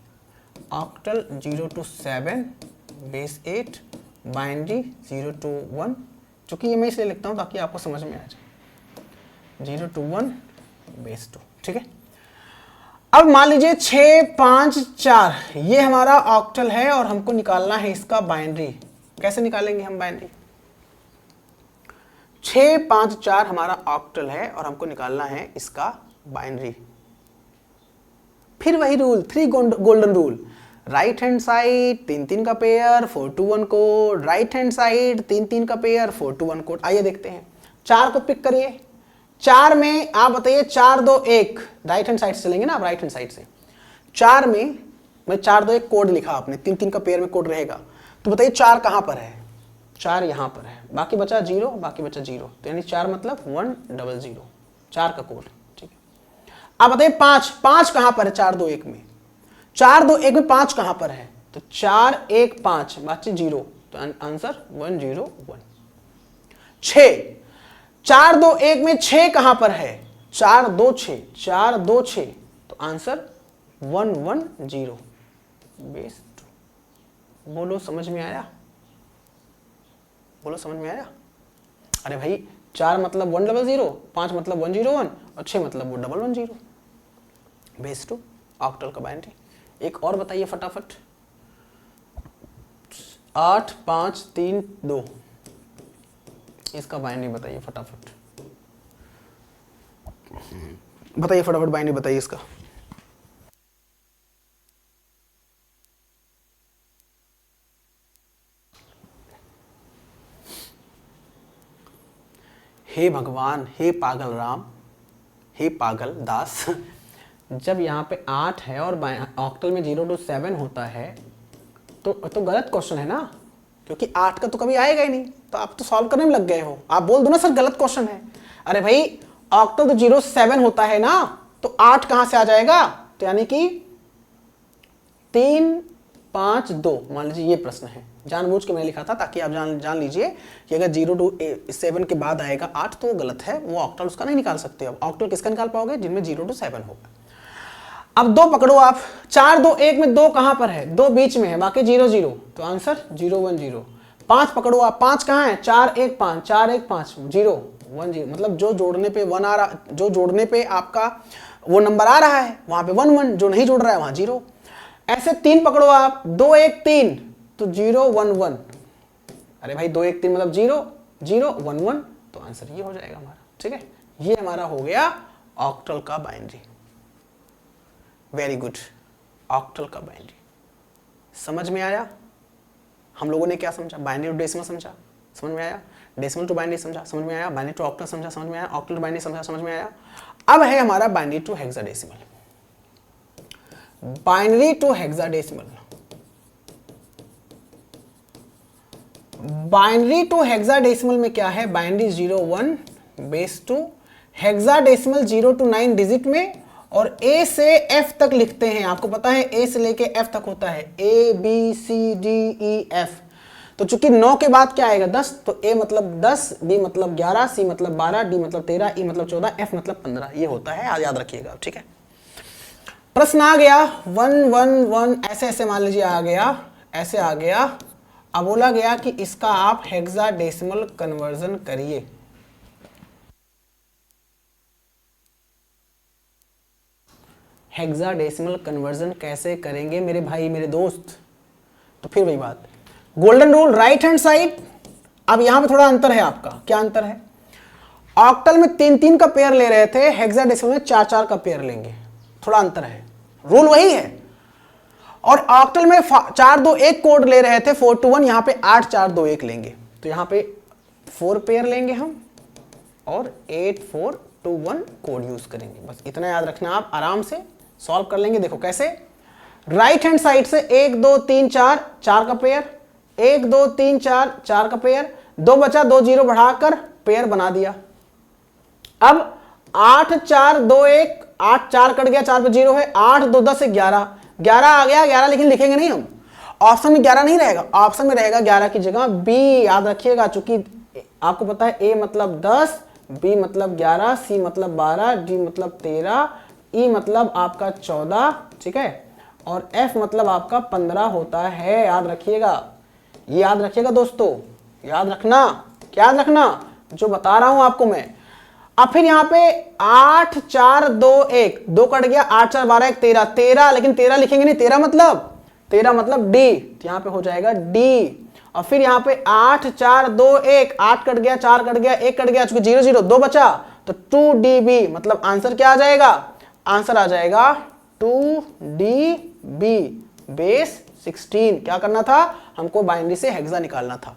Octal 0 to 7 base 8, binary 0 to 1, चूंकि ये मैं इसलिए लिखता हूं ताकि आपको समझ में आ जाए। 0 to 1 बेस 2। ठीक है, अब मान लीजिए 6 5 4 ये हमारा ऑक्टल है और हमको निकालना है इसका बाइनरी। कैसे निकालेंगे हम बाइनरी? 6 5 4 हमारा ऑक्टल है और हमको निकालना है इसका बाइनरी। फिर वही rule, 3 golden rule, right hand side 3 का pair, 4 to 1 code, right hand side 3 का पेयर, 4 to 1 कोड। आइए देखते हैं, 4 को पिक करिए। 4 में आप बताइए 4 2 1, राइट हैंड साइड से चलेंगे ना आप, राइट हैंड साइड से 4 में मैं 4 2 1 कोड लिखा आपने, 3 का पेयर में कोड रहेगा, तो बताइए 4 कहां पर है? 4 यहां पर है, बाकी बचा 0, बाकी बचा 0, तो यानी 4 मतलब 1 0 0, 4 का कोड। ठीक है, अब बताइए 5 कहां पर है? 4 2 1 में, 4 2 1 में 5 कहां पर है? तो 4 1 5, बाकी 0, तो आंसर 1 0 1। 6 4 2 1 में 6 कहां पर है? 4 2 6, 4 2 6, तो आंसर 1 1 0 बेस 2। बोलो समझ में आया? बोलो समझ में आया? अरे भाई 4 मतलब 1 0 0, 5 मतलब 1 0 1 और 6 मतलब वो 1 1 0 बेस 2 ऑक्टल का बाइनरी। एक और बताइए फटाफट, 8 5 3 2, इसका बाइनरी बताइए फटाफट, बताइए फटाफट बाइनरी बताइए इसका। हे भगवान, हे पागल राम, हे पागल दास, जब यहाँ पे 8 है और ऑक्टल में 0 to 7 होता है तो गलत क्वेश्चन है ना, क्योंकि 8 का तो कभी आएगा ही नहीं, तो आप तो सॉल्व करने में लग गए हो। आप बोल दो ना सर गलत क्वेश्चन है। अरे भाई ऑक्टल तो 0 7 होता है ना, तो 8 कहां से आ जाएगा? तो यानी कि 3 5 2, मान लीजिए ये प्रश्न है, जानबूझ के मैंने लिखा था ताकि आप जान लीजिए कि अगर 0 to 7 के बाद आएगा 8 तो गलत है, वो ऑक्टल उसका नहीं निकाल सकते। अब ऑक्टल किसका निकाल पाओगे? जिनमें 0 to 7 होगा। अब 2 पकड़ो आप, 4 2 1 में 2 कहां पर है, 2 बीच में है, बाकी 0 0, तो आंसर 0 1 0। 5 पकड़ो आप, 5 कहां है, 4 1 5, 4 1 5 0 1 0, मतलब जो जोड़ने पे 1 आ रहा, जो जोड़ने पे आपका वो नंबर आ रहा है वहां पे 1 1, जो नहीं जोड़ रहा है वहां 0। ऐसे 3 पकड़ो आप, 2 1 3, तो 0 1 1, अरे भाई 2 1 3 मतलब 0 0 1 1, तो आंसर ये हो जाएगा हमारा। ठीक है, ये हमारा हो गया ऑक्टल का बाइनरी। वेरी गुड, ऑक्टल का बाइनरी समझ में आया। हम लोगों ने क्या समझा, बाइनरी टू डेसिमल समझा, समझ में आया, डेसिमल टू बाइनरी समझा, समझ में आया, बाइनरी टू ऑक्टल समझा, समझ में आया, ऑक्टल टू बाइनरी समझा, समझ में आया। अब है हमारा binary to hexadecimal. Binary to hexadecimal, binary to hexadecimal में क्या है, binary 0 1 base 2, hexadecimal 0 to 9 digit में, और A से F तक लिखते हैं। आपको पता है A से लेके F तक होता है, A B C D E F। तो चूंकि 9 के बाद क्या आएगा 10, तो A मतलब 10, B मतलब 11, C मतलब 12, D मतलब 13, E मतलब 14, F मतलब 15, ये होता है, याद रखिएगा। ठीक है, प्रश्न आ गया 1 1 1, ऐसे ऐसे मान लीजिए आ गया, ऐसे आ गया। अब बोला गया कि इसका आप हेक्साडेसिमल कन्वर्जन करिए। हेक्साडेसिमल कन्वर्जन कैसे करेंगे मेरे भाई मेरे दोस्त, तो फिर वही बात, golden rule, right hand side. अब यहां पे थोड़ा अंतर है आपका, क्या अंतर है, ऑक्टल में 3 3 का पेयर ले रहे थे, हेक्साडेसिमल में 4 4 का पेयर लेंगे, थोड़ा अंतर है, रूल वही है। और ऑक्टल में 4 2 1 कोड ले रहे थे 4 2 1, यहां पे 8 4 2 1 लेंगे, तो यहां पे 4 पेयर लेंगे हम और 8 4 2 1 कोड यूज करेंगे। बस इतना याद रखना, आप आराम से सॉल्व कर लेंगे। देखो कैसे, राइट हैंड साइड से 1 2 3 4 4 का पेयर, 1 2 3 4 4 का पेयर, 2 बचा, 2 0 बढ़ाकर पेयर बना दिया। अब 8 4 2 1, 8 4 कट गया, 4 पे 0 है, 8 2 10 11, 11 आ गया, 11 लेकिन लिखेंगे नहीं हम, ऑप्शन में 11 नहीं रहेगा, ऑप्शन में रहेगा 11 की जगह बी, याद रखिएगा। चूंकि आपको पता है ए मतलब 10, बी मतलब 11, सी मतलब 12, डी मतलब 13, ई मतलब आपका 14, ठीक है, और एफ मतलब आपका 15 होता है, याद रखिएगा, ये याद रखिएगा दोस्तों, याद रखना, क्या याद रखना, जो बता रहा हूं आपको मैं। अब फिर यहां पे 8 4 2 1, 2 कट गया, 8 4 12 1 13, 13 लेकिन 13 लिखेंगे नहीं, 13 मतलब डी, तो यहां पे हो जाएगा डी। और फिर यहां पे 8 4 2 1, 8 कट गया, 4 कट गया, 1 कट गया, चूंकि 0 0 2 बचा, तो 2DB, मतलब आंसर क्या आ जाएगा, आंसर आ जाएगा 2DB बेस 16। क्या करना था हमको, बाइनरी से हेक्सा निकालना था।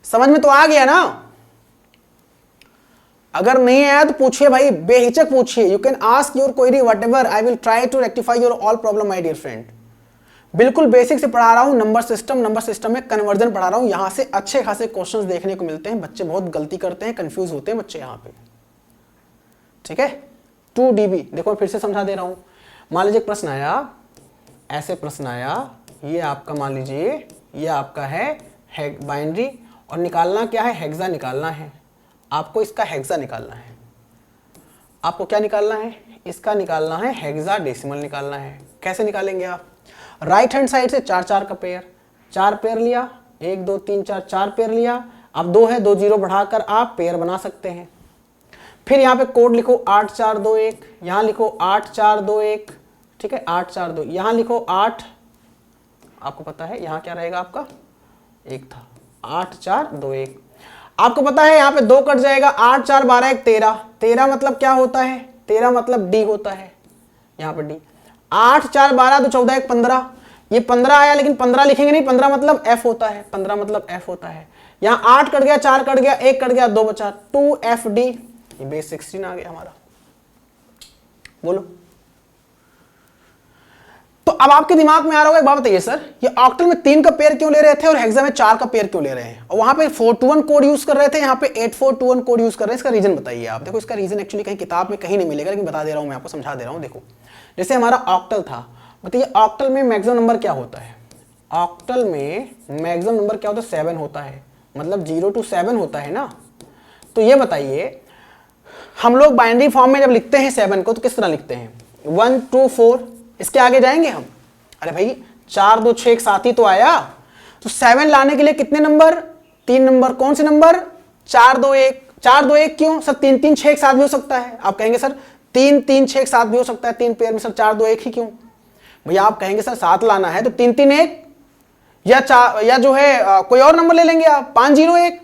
समझ में तो आ गया ना, अगर नहीं आया तो पूछिए भाई, बेहिचक पूछिए, you can ask your query whatever, I will try to rectify your all problem my dear friend. बिल्कुल बेसिक से पढ़ा रहा हूं, नंबर सिस्टम में कन्वर्जन पढ़ा रहा हूं, यहां से अच्छे खासे क्वेश्चंस देखने को मिलते हैं। बच्चे बहुत गलती करते हैं, कंफ्यूज होते हैं बच्चे यहां पे, ठीक है। 2DB, देखो फिर से समझा दे रहा हूं। मान लीजिए प्रश्न आया, ऐसे प्रश्न आया, ये आपका मान लीजिए ये आपका है बाइनरी, और निकालना क्या है, हेक्सा निकालना है आपको, इसका हेक्सा निकालना है। आपको क्या निकालना है, इसका निकालना है हेक्साडेसिमल निकालना है। कैसे निकालेंगे आप, राइट हैंड साइड से 4 4 का पेयर, 4 पेयर लिया, 1 2 3 4 4 पेयर लिया। अब 2 है, 2 0 बढ़ाकर आप पेयर बना सकते हैं। फिर यहाँ पे कोड लिखो 8 4 2 1, यहाँ लिखो 8 4 2 1, ठीक है, 8 4 2, यहाँ लिखो 8, आपको पता है यहाँ क्या रहेगा आपका, 1 था, 8 4 2 1। आपको पता है यहाँ पे 2 कट जाएगा, 8 4 12 1 13, 13 मतलब क्या होता है, 13 मतलब डी होता है, यहाँ पे डी। 8 4 12 2 14 1 15, ये 15 आया लेकिन 15 लिखेंगे नहीं, 15 मतलब एफ होता है, 15 मतलब एफ होता है। यहाँ 8 कट गया, 4 कट गया, 1 कट गया, 2 बचा, 2FD, ये बेस 16 आ गया हमारा। बोलो, तो अब आपके दिमाग में आ रहा होगा, एक बात बताइए सर, ये ऑक्टल में 3 का पेयर क्यों ले रहे थे और हेक्सा में 4 का पेयर क्यों ले रहे हैं, और वहां पे 421 कोड यूज कर रहे थे, यहाँ पे 8421 कोड यूज कर रहे हैं, इसका रीजन बताइए आप। देखो इसका रीजन एक्चुअली कहीं किताब में कहीं नहीं मिलेगा, लेकिन बता दे रहा हूं मैं आपको, समझा दे रहा हूं। देखो जैसे हमारा ऑक्टल था, बताइए ऑक्टल में मैक्सिमम नंबर क्या होता है, ऑक्टल में मैक्सिमम नंबर क्या होता है, 7 होता है, मतलब 0 to 7 होता है ना। तो ये बताइए, हम लोग बाइनरी फॉर्म में जब लिखते हैं 7 को तो किस तरह लिखते हैं, 1 2 4, इसके आगे जाएंगे हम। अरे भाई 4 2 6 एक साथ ही तो आया, तो 7 लाने के लिए कितने नंबर, 3 नंबर। कौन से नंबर, 4 2 1। 4 2 1 क्यों सर, 3 3 6 एक साथ भी हो सकता है। आप कहेंगे सर 3 3 6 एक साथ भी हो सकता है 3 पेयर में, सर 4 2 1 ही क्यों। भैया आप कहेंगे सर 7 लाना है तो 3 3 1 या या जो है कोई और नंबर ले लेंगे आप, 5 0 1,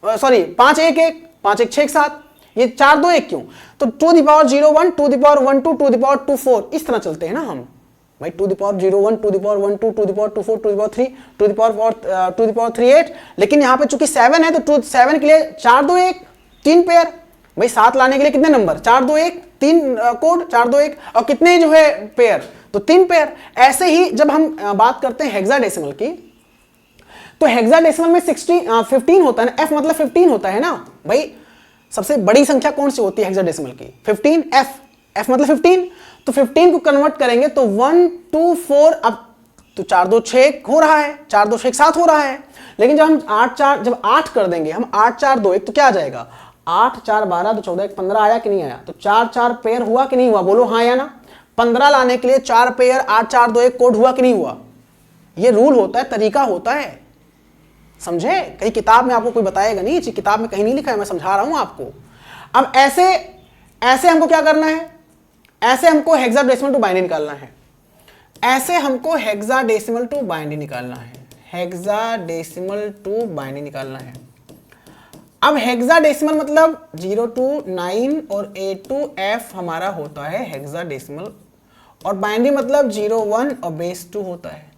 सॉरी 5 1 1, 5 1 6 एक साथ। ये 4 2 1 क्यों, तो 2 the power 0 1, 2 the power 1 2, 2 the power 2 4, इस तरह चलते हैं ना हम भाई। 2 the power 0 1, 2 the power 1 2, 2 the power 2 4, 2 the power 3, 2 the power 3 8। लेकिन यहाँ पे चूंकि 7 है तो 7 के लिए 4 2 1 3 पेयर। भाई 7 लाने के लिए कितने नंबर, 4 2 1 3 कोड 4 2 1, और कितने जो है पेयर, तो 3 पेयर। ऐसे ही जब हम बात करते हैं हेक्साडेसिमल की, तो हेक्साडेसिमल में 15 होता है ना, f मतलब 15 होता है ना भाई। सबसे बड़ी संख्या कौन सी होती है हेक्साडेसिमल की, 15, f मतलब 15। तो 15 को कन्वर्ट करेंगे तो 1 2 4, अब तो 4 2 6 हो रहा है, 4 2 6 एक साथ हो रहा है। लेकिन जब हम 8 कर देंगे हम, 8 4 2 1, तो क्या आ जाएगा, 8 4 12 2 14 1 15 आया कि नहीं आया, तो 4 4 पेयर हुआ कि नहीं हुआ, बोलो हाँ या ना। 15 लाने के लिए 4 पेयर 8 4 2 1 कोड हुआ कि नहीं हुआ। ये रूल होता है, तरीका होता है, समझे। कहीं किताब में आपको कोई बताएगा नहीं, किताब में कहीं नहीं लिखा है, मैं समझा रहा हूं आपको। अब ऐसे हमको क्या करना है, ऐसे हमको हेक्साडेसिमल टू बाइनरी निकालना है, ऐसे हमको हेक्साडेसिमल टू बाइनरी निकालना है, हेक्साडेसिमल टू बाइनरी निकालना है। अब हेक्साडेसिमल मतलब 0 to 9 और A to F हमारा होता है हेक्साडेसिमल, और बाइनरी मतलब 0 1 और बेस 2 होता है।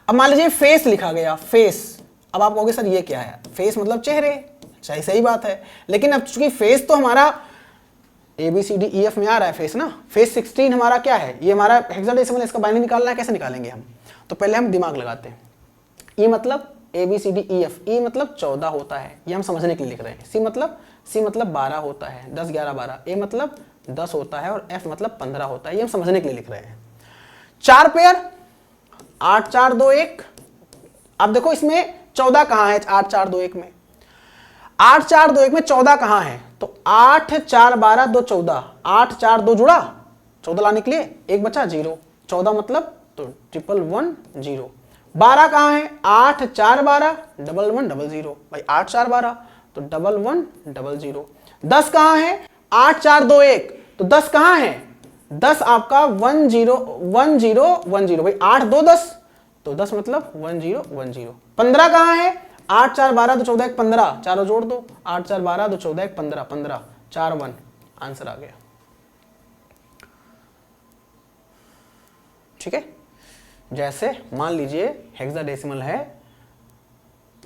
अब मान लीजिए फेस लिखा गया, फेस। अब आप कहोगे सर ये क्या है, फेस मतलब चेहरे, सही बात है। लेकिन अब चूंकि फेस तो हमारा ABCDEF में आ रहा है फेस ना, फेस 16 हमारा क्या है, ये हमारा हेक्साडेसिमल, इसका बाइनरी निकालना है, कैसे निकालेंगे हम। तो पहले हम दिमाग लगाते हैं। E मतलब ABCDEF, E मतलब 14 होता है, ये हम समझने के लिए लिख रहे हैं। C मतलब 12 होता है, 10 11 12। A मतलब 10 होता है, और F मतलब 15 होता है, ये हम समझने के लिए लिख रहे हैं। 4 पेयर 8 4 2 1। अब देखो इसमें 14 कहां है, 8 4 2 1 में, 8 4 2 1 में 14 कहां है, तो 8 4 12 2 14, 8 4 2 जुड़ा, 14 लाने के लिए एक बचा 0, 14 मतलब तो 1 1 1 0। 12 कहां है, 8 4 12 1 1 0 0, भाई 8 4 12 तो 1 1 0 0। 10 कहां है, 8 4 2 1, तो 10 कहां है, 10 आपका 1 0 1 0 1 0, भाई 8 2 10, तो 10 मतलब 1 0 1 0। 15 कहां है, 8 4 12 2 14 1 15, चारों जोड़ दो, 8 4 12 2 14 1 15, 15 4 1, आंसर आ गया। ठीक है। जैसे मान लीजिए हेक्साडेसिमल है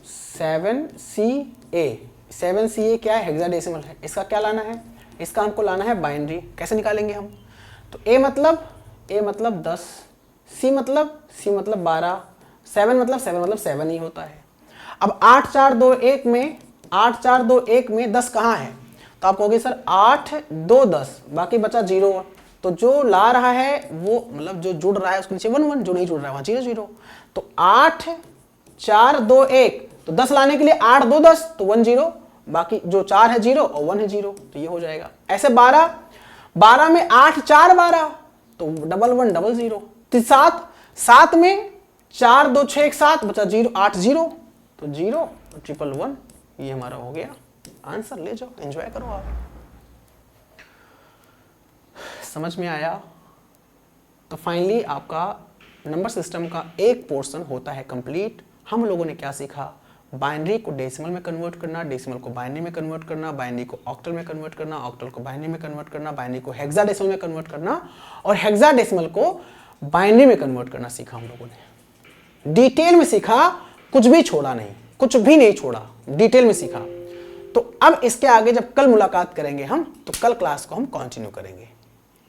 7CA, 7CA क्या है, हेक्साडेसिमल है, इसका क्या लाना है, इसका हमको लाना है बाइनरी। कैसे निकालेंगे हम, तो A मतलब 10, C मतलब 12, 7 मतलब 7 ही होता है। अब 8 4 2 1 में, 8 4 2 1 में 10 कहाँ है, तो आप कहोगे सर 8 2 10, बाकी बचा 0। तो जो ला रहा है वो मतलब जो जुड़ रहा है उसके नीचे 1 1, जो नहीं जुड़ रहा है वहां 0 0। तो 8 4 2 1, तो 10 लाने के लिए 8 2 10, तो 1 0, बाकी जो 4 है 0 और 1 है 0, तो ये हो जाएगा। ऐसे 12 में 8 4 12, तो 1 1 0 0। तो 7 में 4 2 6 एक साथ बचा 0 8 0, तो 0 और 1 1 1, ये हमारा हो गया आंसर। ले जाओ, एंजॉय करो आप। समझ में आया। तो फाइनली आपका नंबर सिस्टम का एक पोर्शन होता है कंप्लीट। हम लोगों ने क्या सीखा, बाइनरी को डेसिमल में कन्वर्ट करना, डेसिमल को बाइनरी में कन्वर्ट करना, बाइनरी को ऑक्टल में कन्वर्ट करना, ऑक्टल को बाइनरी में कन्वर्ट करना, बाइनरी को हेक्साडेसिमल में कन्वर्ट करना, और हेक्साडेसिमल को बाइनरी में कन्वर्ट करना सीखा हम लोगों ने। डिटेल में सीखा, कुछ भी छोड़ा नहीं, कुछ भी नहीं छोड़ा, डिटेल में सीखा। तो अब इसके आगे जब कल मुलाकात करेंगे हम, तो कल क्लास को हम कंटिन्यू करेंगे।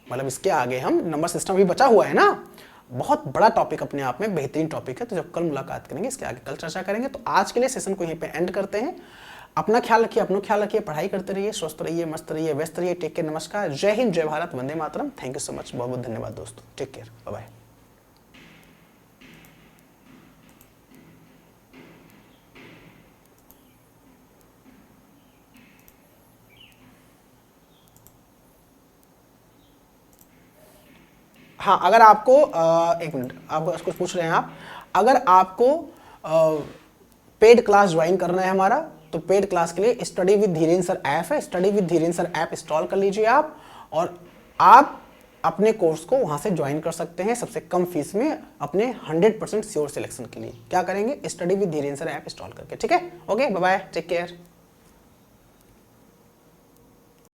मतलब इसके आगे हम नंबर सिस्टम भी बचा हुआ है ना, बहुत बड़ा टॉपिक अपने आप में, बेहतरीन टॉपिक है। तो जब कल मुलाकात करेंगे इसके आगे कल चर्चा करेंगे। तो आज के लिए सेशन को यहीं पे एंड करते हैं। अपना ख्याल रखिए, अपना ख्याल रखिए, पढ़ाई करते रहिए, स्वस्थ रहिए, मस्त रहिए, व्यस्त रहिए। टेक केयर, नमस्कार, जय हिंद, जय भारत, वंदे मातरम। थैंक यू सो मच, बहुत बहुत धन्यवाद दोस्तों। Take care, bye bye. हाँ, अगर आपको एक मिनट, आप कुछ पूछ रहे हैं आप, अगर आपको पेड क्लास ज्वाइन करना है हमारा, तो पेड क्लास के लिए study with Dhiren sir app है, study with Dhiren sir app install कर लीजिए आप, और आप अपने कोर्स को वहां से ज्वाइन कर सकते हैं सबसे कम फीस में अपने 100% श्योर सिलेक्शन के लिए। क्या करेंगे? Study with Dhiren sir app install करके। ठीक है, okay, bye bye, take care.